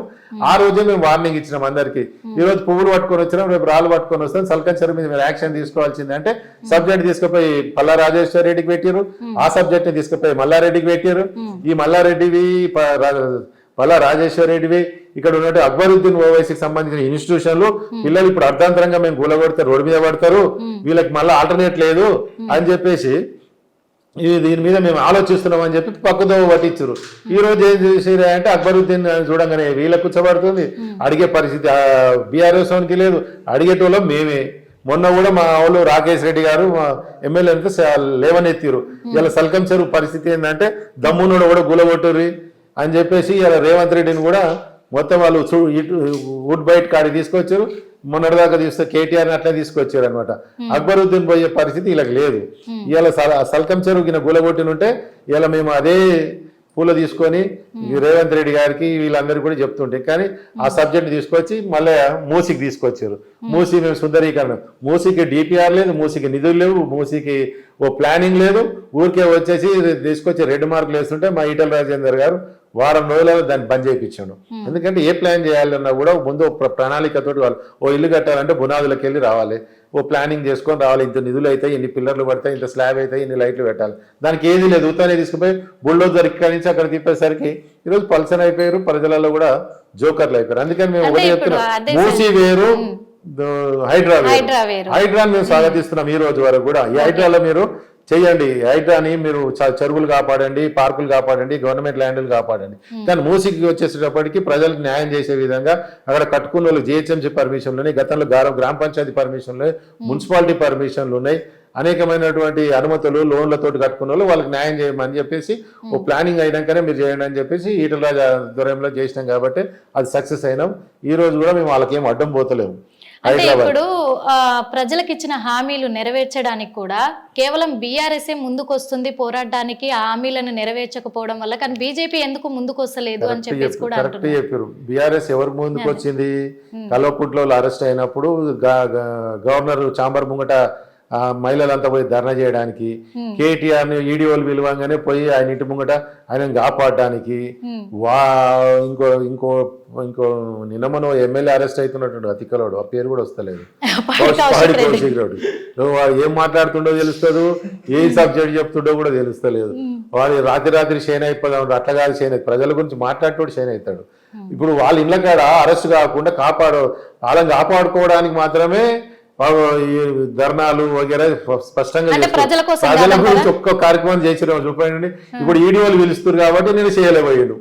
ఆ రోజే మేము వార్నింగ్ ఇచ్చినాం అందరికి. ఈ రోజు పువ్వులు పట్టుకొని వచ్చినాం, రేపు రాళ్ళు పట్టుకొని వస్తాం, సల్కం చెరువు మీద మీరు యాక్షన్ తీసుకోవాల్సింది అంటే సబ్జెక్ట్ తీసుకుపోయి పల్లా రాజేశ్వర రెడ్డికి పెట్టారు. ఆ సబ్జెక్ట్ ని తీసుకుపోయి మల్లారెడ్డికి పెట్టారు. ఈ మల్లారెడ్డివి పల్లా రాజేశ్వర రెడ్డివి ఇక్కడ ఉన్నట్టు అక్బరుద్దీన్ ఓవైసీకి సంబంధించిన ఇన్స్టిట్యూషన్లు పిల్లలు ఇప్పుడు అర్ధాంతరంగా మేము కూలగొడితే రోడ్డు మీద పడతారు, వీళ్ళకి మళ్ళీ ఆల్టర్నేట్ లేదు అని చెప్పేసి దీని మీద మేము ఆలోచిస్తున్నాం అని చెప్పి పక్కదో పట్టించారు. ఈ రోజు ఏం చేసారు అంటే అక్బరుద్దీన్ చూడంగానే వీళ్ళకి కూర్చోబడుతుంది, అడిగే పరిస్థితి బీఆర్ఎస్ వానికి లేదు, అడిగేటోళ్ళం మేమే. మొన్న కూడా మా వాళ్ళు రాకేష్ రెడ్డి గారు మా ఎమ్మెల్యేలతో లేవనెత్తిరు. ఇలా సల్కం చెరువు పరిస్థితి ఏంటంటే దమ్మునోడు కూడా గులగొట్టుర్రి అని చెప్పేసి ఇలా రేవంత్ రెడ్డిని కూడా మొత్తం వాళ్ళు వుడ్ బైట్ కాడికి తీసుకొచ్చారు. మొన్నటిదాకా తీస్తే కేటీఆర్ని అట్లా తీసుకొచ్చారు అనమాట. అక్బరుద్దీన్ పోయే పరిస్థితి వీళ్ళకి లేదు. ఇలా సల్కం చెరువు గులగొట్టినుంటే ఇలా మేము అదే పూల తీసుకొని రేవంత్ రెడ్డి గారికి వీళ్ళందరికీ కూడా చెప్తుంటే, కానీ ఆ సబ్జెక్ట్ తీసుకొచ్చి మళ్ళీ మూసీకి తీసుకొచ్చారు. మూసీ మేము సుందరీకరణ, మూసీకి డిపిఆర్ లేదు, మూసీకి నిధులు లేవు, మూసీకి ఓ ప్లానింగ్ లేదు. ఊరికే వచ్చేసి తీసుకొచ్చి 2 మార్కులు వేస్తుంటే మా ఈటల రాజేందర్ గారు వారం రోజులలో దాన్ని బంద్ చేయించాడు. ఎందుకంటే ఏ ప్లాన్ చేయాలన్నా కూడా ముందు ప్రణాళికతోటి వాళ్ళు ఓ ఇల్లు కట్టాలంటే బునాదులకు వెళ్ళి రావాలి, ఓ ప్లానింగ్ చేసుకొని రావాలి. ఇంత నిధులు అవుతాయి, ఇన్ని పిల్లర్లు పడతాయి, ఇంత స్లాబ్ అవుతాయి, ఇన్ని లైట్లు పెట్టాలి. దానికి ఏది లేదు, ఊతానే తీసుకుపోయి బుల్డోజర్ ఇక్కడి నుంచి అక్కడ తిప్పేసరికి ఈరోజు పల్సన్ అయిపోయారు, ప్రజలలో కూడా జోకర్లు అయిపోయారు. అందుకని మేము ఒకటి చెప్తున్నాం, మూసీ వేరు హైడ్రా వేరు. హైడ్రాని మేము స్వాగతిస్తున్నాం ఈ రోజు వరకు కూడా. ఈ హైడ్రాలో మీరు చెయ్యండి, హైడ్రాని మీరు చెరువులు కాపాడండి, పార్కులు కాపాడండి, గవర్నమెంట్ ల్యాండ్లు కాపాడండి. కానీ మూసీకి వచ్చేసేటప్పటికి ప్రజలకు న్యాయం చేసే విధంగా అక్కడ కట్టుకున్న వాళ్ళు జిహెచ్ఎంసీ పర్మిషన్లు ఉన్నాయి, గతంలో గ్రామ పంచాయతీ పర్మిషన్లు ఉన్నాయి, మున్సిపాలిటీ పర్మిషన్లు ఉన్నాయి. అనేకమైనటువంటి అనుమతులు లోన్లతోటి కట్టుకున్న వాళ్ళు వాళ్ళకి న్యాయం చేయమని చెప్పేసి ఓ ప్లానింగ్ అయినాకనే మీరు చేయండి అని చెప్పేసి ఈటల దూరంలో చేసినాం కాబట్టి అది సక్సెస్ అయినాం. ఈ రోజు కూడా మేము వాళ్ళకి ఏం అడ్డం పోతలేము. అంటే ఇప్పుడు ప్రజలకు ఇచ్చిన హామీలు నెరవేర్చడానికి కూడా కేవలం బీఆర్ఎస్ఏ ముందుకు వస్తుంది పోరాడడానికి, ఆ హామీలను నెరవేర్చకపోవడం వల్ల. కానీ బీజేపీ ఎందుకు ముందుకు వస్తలేదు అని చెప్పేసి కూడా కరెక్ట్ చెప్పారు. బీఆర్ఎస్ ఎవరు ముందుకు వచ్చింది? కల్వకుంట్లో అరెస్ట్ అయినప్పుడు గవర్నర్ చాంబర్ ముంగట మహిళలంతా పోయి ధర్నా చేయడానికి, కేటీఆర్ ని ఈడీఓలు పిలవంగానే పోయి ఆయన ఇంటి ముంగట ఆయన కాపాడడానికి, ఇంకో ఇంకో ఇంకో నిన్నమనో ఎమ్మెల్యే అరెస్ట్ అవుతున్నట్టు అతికలోడు, ఆ పేరు కూడా వస్తలేదు, పాడి కౌశిక్. వాడు ఏం మాట్లాడుతుండో తెలుస్తుంది, ఏ సబ్జెక్ట్ చెప్తుండో కూడా తెలుస్తలేదు. వాడు రాత్రి షేన్ అయిపోదాం, అట్లా కాదు షేన్ అవుతుంది, ప్రజల గురించి మాట్లాడుతూ షేన్ అవుతాడు. ఇప్పుడు వాళ్ళ ఇళ్ళ కాడ అరెస్ట్ కాకుండా వాళ్ళని కాపాడుకోవడానికి మాత్రమే ఈ ధర్నాలు వగేరా స్పష్టంగా ప్రజల గురించి ఒక్క కార్యక్రమం చేసిన చూపండి. ఇప్పుడు ఈడీఓలు పిలుస్తారు కాబట్టి నేను చేయలేకపోయాడు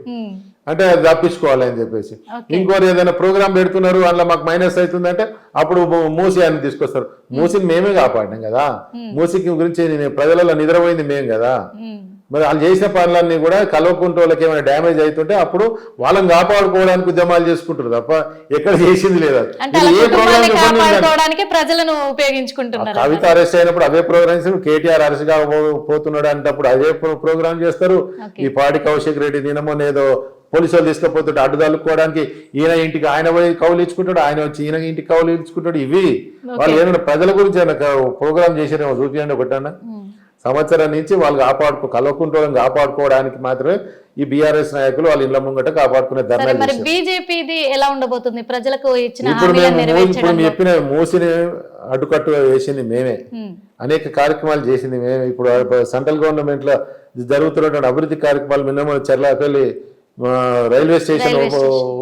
అంటే అది తప్పించుకోవాలి అని చెప్పేసి. ఇంకోరు ఏదైనా ప్రోగ్రామ్ పెడుతున్నారు అందులో మాకు మైనస్ అవుతుందంటే అప్పుడు మూసి అని తీసుకొస్తారు. మూసిని మేమే కాపాడినాం కదా, మూసికి గురించి ప్రజలలో నిద్రపోయింది మేము కదా. మరి వాళ్ళు చేసిన పనులన్నీ కూడా కల్వకుంట్రోళ్ళకి ఏమైనా డ్యామేజ్ అవుతుంటే అప్పుడు వాళ్ళని కాపాడుకోవడానికి ఉద్యమాలు చేసుకుంటారు తప్ప ఎక్కడ చేసింది లేదా. కవిత అరెస్ట్ అయినప్పుడు అదే ప్రోగ్రామ్స్, కేటీఆర్ అరెస్ట్ పోతున్నాడు అంటప్పుడు అదే ప్రోగ్రామ్ చేస్తారు. ఈ పాడి కౌశిక్ రెడ్డి నిన్నమో ఏదో పోలీసులు తీసుకుపోతుంటే అడ్డు తల్లుకోవడానికి ఈయన ఇంటికి ఆయన పోయి కౌలు ఇచ్చుకుంటాడు, ఆయన వచ్చి ఈయన ఇంటికి కౌలు ఇచ్చుకుంటాడు. ఇవి వాళ్ళు ఏమైనా ప్రజల గురించి ప్రోగ్రామ్ చేసిరేమో చూపించండి ఒకటన్నా. సంవత్సరం నుంచి వాళ్ళు కల్వకుంట్రోళ్ళని కాపాడుకోవడానికి మాత్రమే ఈ బీఆర్ఎస్ నాయకులు వాళ్ళ ఇళ్ల ముంగట కాపాడుకునే ధర్నాలు. బీజేపీది ఎలా ఉండబోతుంది? ప్రజలకు ఇప్పుడు మేము చెప్పిన మూసిని అడ్డుకట్టు వేసింది మేమే, అనేక కార్యక్రమాలు చేసింది మేమే. ఇప్పుడు సెంట్రల్ గవర్నమెంట్ లో జరుగుతున్నటువంటి అభివృద్ధి కార్యక్రమాలు మినిమం చెర్లాపల్లి రైల్వే స్టేషన్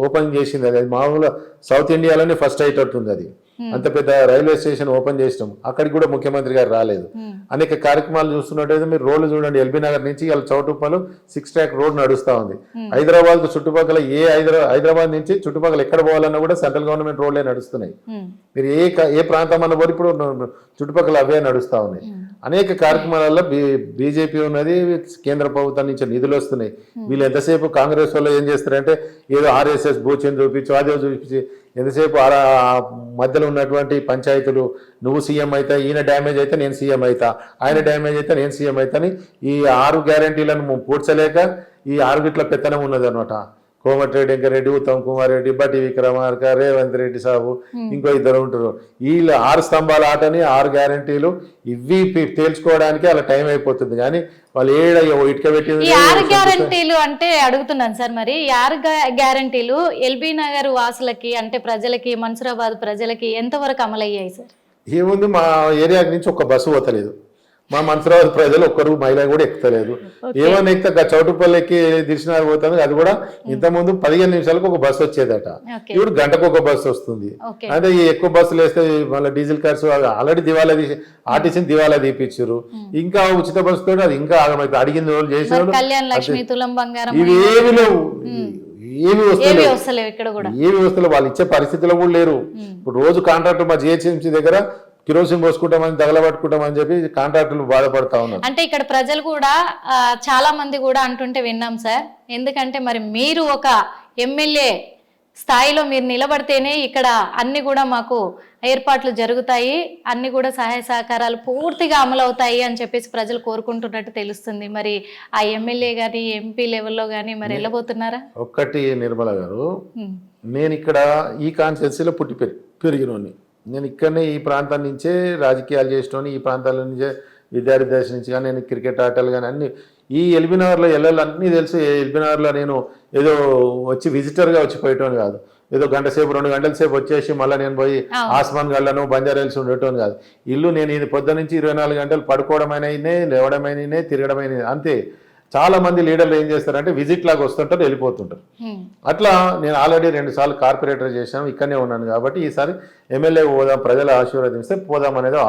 ఓపెన్ చేసింది. అది మామూలుగా సౌత్ ఇండియాలోనే ఫస్ట్ అయ్యేటట్టుంది. అది అంత పెద్ద రైల్వే స్టేషన్ ఓపెన్ చేసినాం, అక్కడికి కూడా ముఖ్యమంత్రి గారు రాలేదు. అనేక కార్యక్రమాలు చూస్తున్నట్టయితే మీరు రోడ్లు చూడండి, ఎల్బీ నగర్ నుంచి ఇలా చౌటుప్పలు 6 ట్రాక్ రోడ్ నడుస్తా ఉంది. హైదరాబాద్ చుట్టుపక్కల హైదరాబాద్ నుంచి చుట్టుపక్కల ఎక్కడ పోవాలన్నా కూడా సెంట్రల్ గవర్నమెంట్ రోడ్లే నడుస్తున్నాయి. మీరు ఏ ప్రాంతం అన్న కూడా ఇప్పుడు చుట్టుపక్కల అవే నడుస్తా ఉన్నాయి. అనేక కార్యక్రమాలలో బీజేపీ ఉన్నది, కేంద్ర ప్రభుత్వం నుంచి నిధులు వస్తున్నాయి. వీళ్ళు ఎంతసేపు కాంగ్రెస్ వాళ్ళు ఏం చేస్తారంటే ఏదో ఆర్ఎస్ఎస్ బూచిని చూపించి అదే చూపించి ఎంతసేపు మధ్యలో ఉన్నటువంటి పంచాయతీలు నువ్వు సీఎం అయితే, ఈయన డ్యామేజ్ అయితే నేను సీఎం అవుతా, ఆయన డ్యామేజ్ అయితే నేను సీఎం అవుతా అని ఈ 6 గ్యారంటీలను పూడ్చలేక ఈ 6 గిట్ల పెత్తనం ఉన్నది అనమాట. కోమటిరెడ్డి వెంకరెడ్డి, ఉత్తమ్ కుమార్ రెడ్డి, బట్టి విక్రమార్క, రేవంత్ రెడ్డి సాబు, ఇంకో 2 ఉంటారు. వీళ్ళు 6 స్తంభాల ఆటని 6 గ్యారంటీలు ఇవి తేల్చుకోవడానికి అలా టైం అయిపోతుంది. కానీ వాళ్ళు ఇటుక పెట్టి 6 గ్యారంటీలు అంటే అడుగుతున్నాను సార్, మరి 6 గ్యారంటీలు ఎల్బీ నగర్ వాసులకి అంటే ప్రజలకి, మన్సూరాబాద్ ప్రజలకి ఎంతవరకు అమలయ్యాయి సార్? ఏముంది, మా ఏరియా నుంచి ఒక బస్సు పోతలేదు, మా మన్సూరాబాద్ ప్రజలు ఒక్కరు మహిళ కూడా ఎక్కుతలేదు. ఏమన్నా ఎక్కితే చౌటుపల్లికి దిశనార్ పోతుంది, అది కూడా ఇంతకుముందు 15 నిమిషాలకు ఒక బస్సు వచ్చేదట, ఇప్పుడు గంటకు ఒక బస్సు వస్తుంది. అంటే ఈ ఎక్కువ బస్సులు వేస్తే మళ్ళీ డీజిల్ కార్స్ ఆల్రెడీ దివాలా తీసి ఆర్టీసీని దివాలా తీపిచ్చారు. ఇంకా ఉచిత బస్సుతో అది ఇంకా ఆగమైతే అడిగింది వాళ్ళు చేసిన ఇవి ఏమి లేవు, ఏమి వస్తలేవు, వాళ్ళు ఇచ్చే పరిస్థితిలో కూడా లేరు. ఇప్పుడు రోజు కాంట్రాక్టర్ మా జిహెచ్ఎంసీ దగ్గర కిరోసిన్ పోసుకుంటామని తగలబట్టుకుంటామని చెప్పి కాంట్రాక్టర్లు బాధపడతా ఉన్నారు. అంటే ఇక్కడ ప్రజలు కూడా చాలా మంది కూడా అంటుంటే విన్నాం సార్. ఎందుకంటే మరి మీరు ఒక ఎమ్మెల్యే స్థాయిలో మీరు నిలబడితేనే ఇక్కడ అన్ని కూడా మాకు ఏర్పాట్లు జరుగుతాయి, అన్ని కూడా సహాయ సహకారాలు పూర్తిగా అమలు అవుతాయి అని చెప్పేసి ప్రజలు కోరుకుంటున్నట్టు తెలుస్తుంది. మరి ఆ ఎమ్మెల్యే గాని ఎంపీ లెవెల్లో గానీ మరి వెళ్ళబోతున్నారా? ఒక్కటి నిర్మల గారు, నేను ఇక్కడ ఈ కాన్స్టిట్యున్సీలో పుట్టి పెరిగినోని, నేను ఇక్కడనే ఈ ప్రాంతం నుంచే రాజకీయాలు చేసినోని, ఈ ప్రాంతాల నుంచే విద్యార్థి దశ నుంచి కానీ నేను క్రికెట్ ఆటలు కానీ అన్ని ఈ ఎల్బీ నగర్లో అన్నీ తెలుసు. ఎల్బీ నగర్లో నేను ఏదో వచ్చి విజిటర్గా వచ్చిపోయేటోని కాదు, ఏదో గంట సేపు 2 గంటల సేపు వచ్చేసి మళ్ళీ నేను పోయి ఆస్మాన్ గళ్ళను బంజారాల్సి ఉండేటోని కాదు. ఇల్లు నేను ఇది పొద్దు నుంచి 24 గంటలు పడుకోవడమైనా, లేవడమైనా, తిరగడమైనా అంతే. చాలా మంది లీడర్లు ఏం చేస్తారంటే విజిట్ లాగా వస్తుంటారు, వెళ్ళిపోతుంటారు. అట్లా నేను ఆల్రెడీ 2 సార్లు కార్పొరేటర్ చేశాను, ఇక్కడనే ఉన్నాను కాబట్టి ఈసారి ఎమ్మెల్యే పోదాం, ప్రజలు ఆశీర్వదిస్తే పోదాం అనేది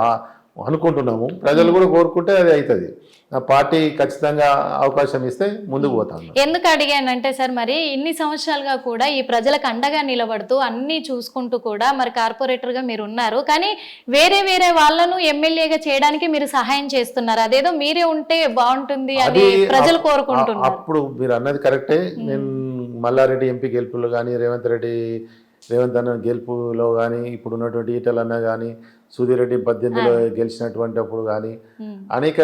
అనుకుంటున్నాము. ప్రజలు కూడా కోరుకుంటే అది అవుతుంది. ఆ పార్టీ ఖచ్చితంగా అవకాశం ఇస్తే ముందుకు పోతాం. ఎందుకు అడిగానంటే సార్, మరి ఇన్ని సంవత్సరాలుగా కూడా ఈ ప్రజలకు అండగా నిలబడుతూ అన్ని చూసుకుంటూ కూడా మరి కార్పొరేటర్గా మీరు ఉన్నారు, కానీ వేరే వేరే వాళ్ళను ఎమ్మెల్యేగా చేయడానికి మీరు సహాయం చేస్తున్నారు. అదేదో మీరే ఉంటే బాగుంటుంది అని ప్రజలు కోరుకుంటున్నారు. అప్పుడు మీరు అన్నది కరెక్టే. నేను మల్లారెడ్డి ఎంపీ గెలుపులో కానీ, రేవంత్ అన్న గెలుపులో కానీ, ఇప్పుడు ఉన్నటువంటి ఈటల అన్న కానీ, సుధీర్ రెడ్డి 18లో గెలిచినటువంటి అప్పుడు కానీ అనేక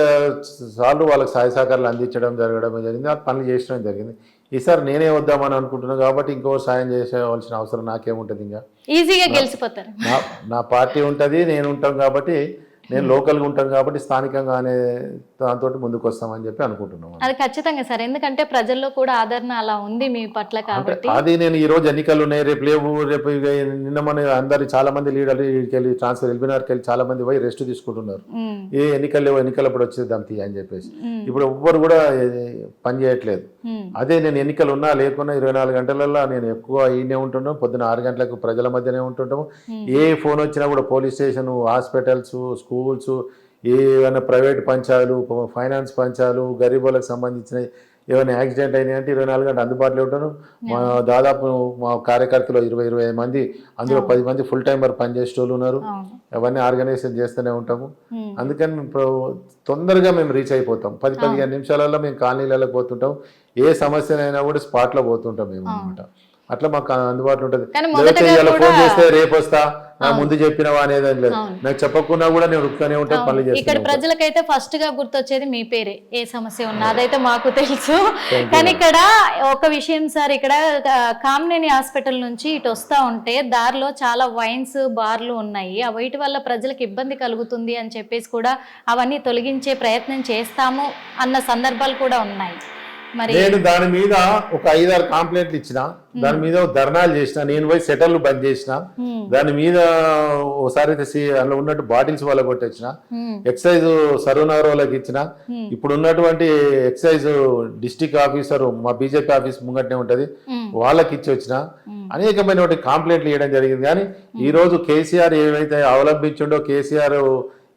సార్లు వాళ్ళకి సహాయ సహకారాలు అందించడం జరిగింది. ఆ పనులు చేసడం జరిగింది. ఈసారి నేనే వద్దామని అనుకుంటున్నాను కాబట్టి ఇంకో సాయం చేసేవలసిన అవసరం నాకేముంటుంది. ఇంకా ఈజీగా గెలిచిపోతారు. నా పార్టీ ఉంటుంది, నేను ఉంటాం కాబట్టి, నేను లోకల్గా ఉంటాను కాబట్టి స్థానికంగా అనే దాంతో ముందుకు వస్తామని చెప్పి అనుకుంటున్నాను. అది ఖచ్చితంగా సార్, ఎందుకంటే ప్రజల్లో కూడా ఆదరణ అలా ఉంది మీ పట్ల కాబట్టి. అది నేను ఈ రోజు ఎన్నికలు ఉన్నాయి, రేపు లేవు, రేపు నిన్న మన అందరు చాలా మంది లీడర్లు వెళ్ళి ట్రాన్స్ఫర్ ఎల్బీనగర్కి వెళ్ళి చాలా మంది పోయి రెస్ట్ తీసుకుంటున్నారు. ఏ ఎన్నికలు లేవు, ఎన్నికలప్పుడు వచ్చేద్దాం తీ అని చెప్పేసి. ఇప్పుడు ఎవ్వరు కూడా పని చేయట్లేదు. అదే నేను ఎన్నికలు ఉన్నా లేకున్నా 24 గంటలలో నేను ఎక్కువ ఈయనే ఉంటున్నాను. పొద్దున 6 గంటలకు ప్రజల మధ్యనే ఉంటుంటాము. ఏ ఫోన్ వచ్చినా కూడా పోలీస్ స్టేషన్, హాస్పిటల్స్, స్కూల్స్, ఏమైనా ప్రైవేట్ పంచాలు, ఫైనాన్స్ పంచాలు, గరీబులకు సంబంధించిన ఏమైనా యాక్సిడెంట్ అయినాయి అంటే 24 గంటలు అందుబాటులో ఉంటాను. దాదాపు మా కార్యకర్తలు 20-25 మంది, అందులో 10 మంది ఫుల్ టైమర్ పనిచేసే వాళ్ళు ఉన్నారు. అవన్నీ ఆర్గనైజేషన్ చేస్తూనే ఉంటాము. అందుకని తొందరగా మేము రీచ్ అయిపోతాం. 10-15 నిమిషాలలో మేము కాలనీలలో పోతుంటాం. ఏ సమస్యనైనా కూడా స్పాట్లో పోతుంటాం మేము అనమాట. అట్లా మాకు అందుబాటులో ఉంటుంది. ఫోన్ చేస్తే రేపు వస్తా, నా ముందు చెప్పినవా అనేది లేదు. నాకు చెప్పకుండా కూడా నేను రుక్కునే ఉంటాను, పనులు చేస్తాను. ఇక్కడ ప్రజలకైతే ఫస్ట్ గా గుర్తొచ్చేది మీ పేరే, ఏ సమస్య ఉన్నా అదైతే మాకు తెలుసు. కానీ ఇక్కడ ఒక విషయం సార్, ఇక్కడ కామినేని హాస్పిటల్ నుంచి ఇటు వస్తా ఉంటే దారిలో చాలా వైన్స్, బార్లు ఉన్నాయి. ఆ వీటి వల్ల ప్రజలకు ఇబ్బంది కలుగుతుంది అని చెప్పేసి కూడా అవన్నీ తొలగించే ప్రయత్నం చేస్తాము అన్న సందర్భాలు కూడా ఉన్నాయి. నేను దాని మీద ఒక 5-6 కంప్లైంట్లు ఇచ్చిన, దాని మీద ధర్నాలు చేసిన, నేను పోయి సెటర్లు బంద్ చేసిన, దాని మీద ఒకసారి అందులో ఉన్నట్టు బాటిల్స్ వాళ్ళ కొట్టించిన, ఎక్సైజ్ సర్వనగర్ వాళ్ళకి ఇచ్చిన, ఇప్పుడు ఉన్నటువంటి ఎక్సైజ్ డిస్టిక్ ఆఫీసర్ మా బీజేపీ ఆఫీస్ ముంగట్నే ఉంటది, వాళ్ళకి ఇచ్చి వచ్చిన, అనేకమైన కంప్లైంట్లు ఇవ్వడం జరిగింది. కానీ ఈ రోజు కేసీఆర్ ఏవైతే అవలంబించిండో, కేసీఆర్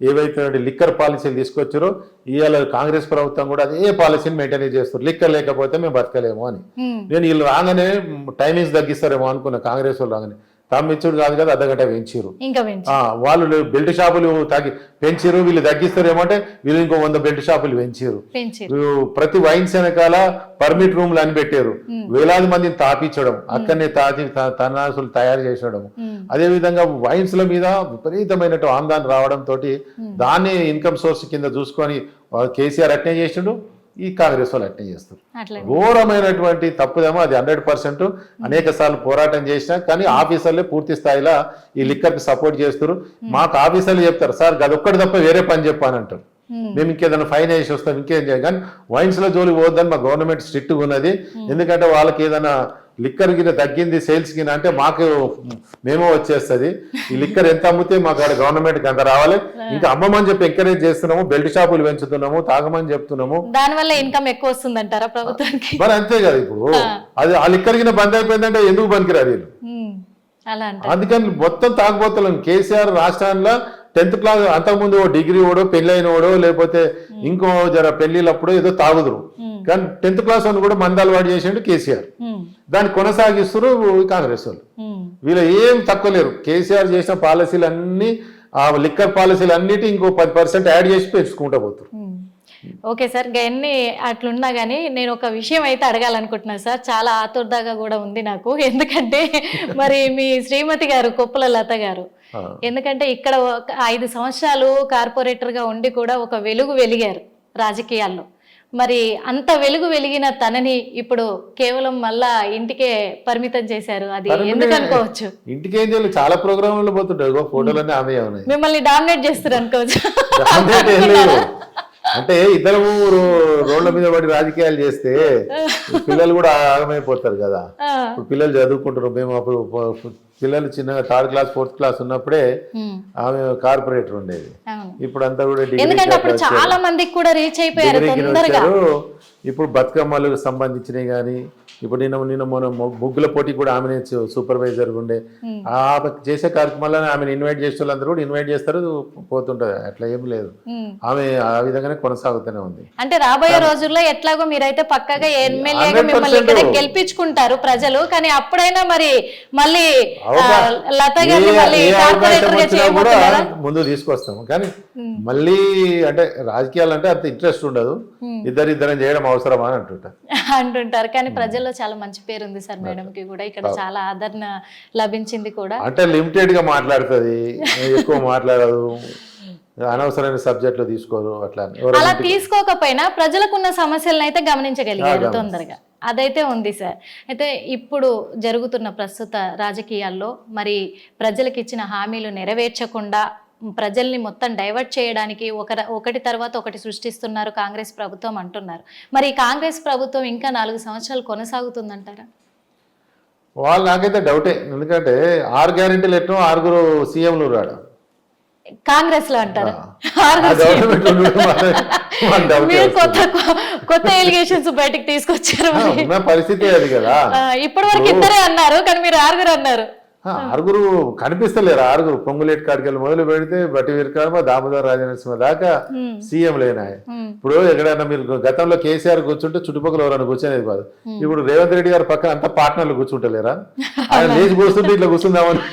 ఏవైతే లిక్కర్ పాలసీలు తీసుకొచ్చారో, ఇవాళ కాంగ్రెస్ ప్రభుత్వం కూడా అదే పాలసీని మెయింటైన్ చేస్తారు. లిక్కర్ లేకపోతే మేము బతకలేము అని. నేను వీళ్ళు రాగానే టైమింగ్స్ తగ్గిస్తారేమో అనుకున్నా. కాంగ్రెస్ వాళ్ళు రాగానే తమ్మిచ్చుడు కాదు కదా, అర్ధగంట పెంచారు. వాళ్ళు బెల్ట్ షాపులు పెంచారు, వీళ్ళు తగ్గిస్తారేమో అంటే వీళ్ళు ఇంకో 100 బెల్ట్ షాపులు పెంచారు. ప్రతి వైన్స్ వెనకాల పర్మిట్ రూమ్లు అని పెట్టారు. వేలాది మందిని తాపించడం, అక్కడనే తనాసులు తయారు చేసడం. అదే విధంగా వైన్స్ ల మీద విపరీతమైన ఆందోళన రావడం తోటి దాన్ని ఇన్కమ్ సోర్స్ కింద చూసుకొని కేసీఆర్ అట్నే చేసిండు, ఈ కాంగ్రెస్ వాళ్ళు అట్నే చేస్తారు. ఘోరమైనటువంటి తప్పుదేమో అది 100%. అనేక సార్లు పోరాటం చేసినా కానీ ఆఫీసర్లే పూర్తి స్థాయిలో ఈ లిక్కర్కి సపోర్ట్ చేస్తారు. మాకు ఆఫీసర్లు చెప్తారు, సార్ అదొక్కటి తప్ప వేరే పని చెప్పానంటారు. మేము ఇంకేదైనా ఫైన్ వేసి వస్తాం, ఇంకేం చేయాలి. కానీ వైన్స్ లో జోలికి పోద్దని మా గవర్నమెంట్ స్ట్రిక్ట్గా ఉన్నది. ఎందుకంటే వాళ్ళకి ఏదైనా లిక్కర్ గిన్నె తగ్గింది సేల్స్ గిన్నె అంటే మాకు మేమో వచ్చేస్తుంది. ఈ లిక్కర్ ఎంత అమ్మితే మాకు ఆడ గవర్నమెంట్కి అంత రావాలి. ఇంకా అమ్మమని చెప్పి ఎంకరేజ్ చేస్తున్నాము, బెల్ట్ షాపులు పెంచుతున్నాము, తాగమని చెప్తున్నాము. దానివల్ల ఇన్కమ్ ఎక్కువ వస్తుంది అంటారా ప్రభుత్వానికి? మరి అంతే కదా. ఇప్పుడు అది ఆ లిక్కర్ గిన్నె బంద్ అయిపోయిందంటే ఎందుకు పనికిరారు వీళ్ళు? అందుకని మొత్తం తాగుబోతున్నాం. కేసీఆర్ రాష్ట్రాల్లో 10th క్లాస్ అంతకుముందు డిగ్రీ ఓడో, పెళ్ళైన ఓడో, లేకపోతే ఇంకో జర పెళ్లిళ్ళప్పుడు ఏదో తాగుదురు. కానీ 10th క్లాస్ అని కూడా మందాలు వాడి చేసిండు కేసీఆర్. దాన్ని కొనసాగిస్తారు కాంగ్రెస్ వాళ్ళు. వీళ్ళు ఏం తక్కువ లేరు. కేసీఆర్ చేసిన పాలసీలు అన్ని, ఆ లిక్కర్ పాలసీలు అన్నిటి ఇంకో 10% యాడ్ చేసి పెంచుకుంటూ పోతారు. ఓకే సార్, ఎన్ని అట్లున్నా కానీ నేను ఒక విషయం అయితే అడగాలనుకుంటున్నాను సార్. చాలా ఆతుర్దాగా కూడా ఉంది నాకు. ఎందుకంటే మరి మీ శ్రీమతి గారు కొప్పుల లత గారు, ఎందుకంటే ఇక్కడ 5 సంవత్సరాలు కార్పొరేటర్గా ఉండి కూడా ఒక వెలుగు వెలిగారు రాజకీయాల్లో. మరి అంత వెలుగు వెలిగిన తనని ఇప్పుడు కేవలం మళ్ళా ఇంటికే పరిమితం చేశారు. అది ఎందుకు అనుకోవచ్చు? ఇంటికేం చేయాలి, చాలా ప్రోగ్రాంలు పోతుంటారు, ఫోటోలన్నీ ఆమె మిమ్మల్ని డామినేట్ చేస్తారు అనుకోవచ్చు. అంటే ఇద్దరము రోడ్ల మీద పడి రాజకీయాలు చేస్తే పిల్లలు కూడా ఆగమైపోతారు కదా. ఇప్పుడు పిల్లలు చదువుకుంటారు. మేము అప్పుడు పిల్లలు చిన్నగా 3rd క్లాస్ 4th క్లాస్ ఉన్నప్పుడే ఆమె కార్పొరేటర్ ఉండేది. ఇప్పుడు అంతా కూడా చాలా మందికి కూడా రీచ్ అయిపోయారు. ఇప్పుడు బతుకమ్మలకు సంబంధించినవి కానీ ఇప్పుడు నిన్న మన ముగ్గుల పోటీ కూడా ఆమెనే సూపర్వైజర్ ఉండే ఆమె చేసే కార్యక్రమాలను ఆమెను ఇన్వైట్ చేసే వాళ్ళందరూ కూడా ఇన్వైట్ చేస్తారు, పోతుంటది. అట్లా ఏం లేదు, ఆమె ఆ విధంగానే కొనసాగుతూనే ఉంది. అంటే రాబోయే రోజుల్లో ఎట్లాగో మీరైతే పక్కగా ఎమ్మెల్యేగా మిమ్మల్ని ఇక్కడ గెలిపించుకుంటారు ప్రజలు, కానీ అప్పుడైనా మరి మళ్ళీ లత గారిని మళ్ళీ కార్పొరేటర్ గా చేయబోతున్నారా? ముందు తీసుకొస్తాము, కానీ మళ్ళీ అంటే రాజకీయాలు అంటే అంత ఇంట్రెస్ట్ ఉండదు, ఇద్దరం చేయడం అవసరమా అని అంటుంటారు. కానీ ప్రజల్లో చాలా మంచి పేరు ఉంది సార్ మేడంకి కూడా, ఇక్కడ చాలా ఆదరణ లభించింది కూడా. అంటే లిమిటెడ్ గా మాట్లాడుతుంది, ఎక్కువ మాట్లాడదు, అనవసరమైన సబ్జెక్టులు తీసుకోరు. అలా తీసుకోకపోయినా ప్రజలకున్న సమస్యలను అయితే గమనించగలిగారు తొందరగా, అదైతే ఉంది సార్. అయితే ఇప్పుడు జరుగుతున్న ప్రస్తుత రాజకీయాల్లో మరి ప్రజలకు ఇచ్చిన హామీలు నెరవేర్చకుండా ప్రజల్ని మొత్తం డైవర్ట్ చేయడానికి ఒకటి తర్వాత ఒకటి సృష్టిస్తున్నారు కాంగ్రెస్ ప్రభుత్వం అంటున్నారు. మరి కాంగ్రెస్ ప్రభుత్వం ఇంకా 4 సంవత్సరాలు కొనసాగుతుందంటారా? వాళ్ళు నాకైతే డౌటే, ఎందుకంటే 6 గ్యారెంటీలు ఎట్నో 6 సీఎంలు రాడు కాంగ్రెస్ లో అంటారు. కొత్త ఎలిగేషన్స్ బయటకు తీసుకొచ్చారు, పరిస్థితి అది కదా. ఇప్పటి వరకు 2 అన్నారు, కానీ మీరు 6 అన్నారు. 6 కనిపిస్తలేరు. 6 పొంగులేటి కాడికెళ్ళి మొదలు పెడితే బట్టి వీరకాడ దామోదర రాజనరసింహ దాకా సీఎం లేనాయి. ఇప్పుడు ఎక్కడైనా మీరు గతంలో కేసీఆర్ కూర్చుంటే చుట్టుపక్కల ఎవరైనా కూర్చునేది కాదు. ఇప్పుడు రేవంత్ రెడ్డి గారి పక్కన అంతా పార్ట్నర్లు కూర్చుంటలేరా? ఆయన లేచి కూర్చుంటే ఇట్లా కూర్చుందామని.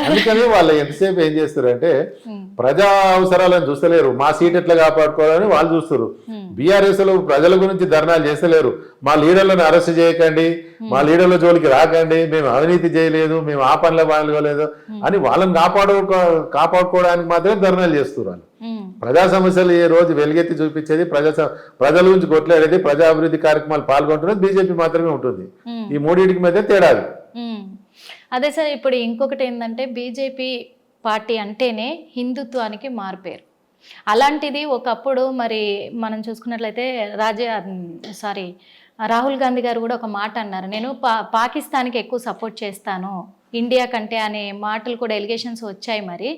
అందుకని వాళ్ళు ఎంతసేపు ఏం చేస్తారంటే ప్రజా అవసరాలను చూస్తలేరు, మా సీట్ ఎట్లా కాపాడుకోవాలని వాళ్ళు చూస్తారు. బీఆర్ఎస్ లో ప్రజల గురించి ధర్నాలు చేస్తలేరు, మా లీడర్లను అరెస్ట్ చేయకండి, మా లీడర్ల జోలికి రాకండి, మేము అవినీతి చేయలేదు, మేము ఆ పనుల పాల్గొలేదు అని వాళ్ళని కాపాడుకోవడానికి మాత్రమే ధర్నాలు చేస్తున్నారు. ప్రజా సమస్యలు ఏ రోజు వెలుగెత్తి చూపించేది, ప్రజల గురించి కొట్లాడేది, ప్రజా అభివృద్ధి కార్యక్రమాలు పాల్గొంటున్నది బీజేపీ మాత్రమే ఉంటుంది. ఈ మూడింటికి మధ్య తేడాది. అదే సార్, ఇప్పుడు ఇంకొకటి ఏంటంటే బీజేపీ పార్టీ అంటేనే హిందుత్వానికి మారుపేరు. అలాంటిది ఒకప్పుడు మరి మనం చూసుకున్నట్లయితే రాహుల్ గాంధీ గారు కూడా ఒక మాట అన్నారు, నేను పాకిస్తాన్కి ఎక్కువ సపోర్ట్ చేస్తాను ఇండియా కంటే అనే మాటలు కూడా ఎలిగేషన్స్ వచ్చాయి. మరి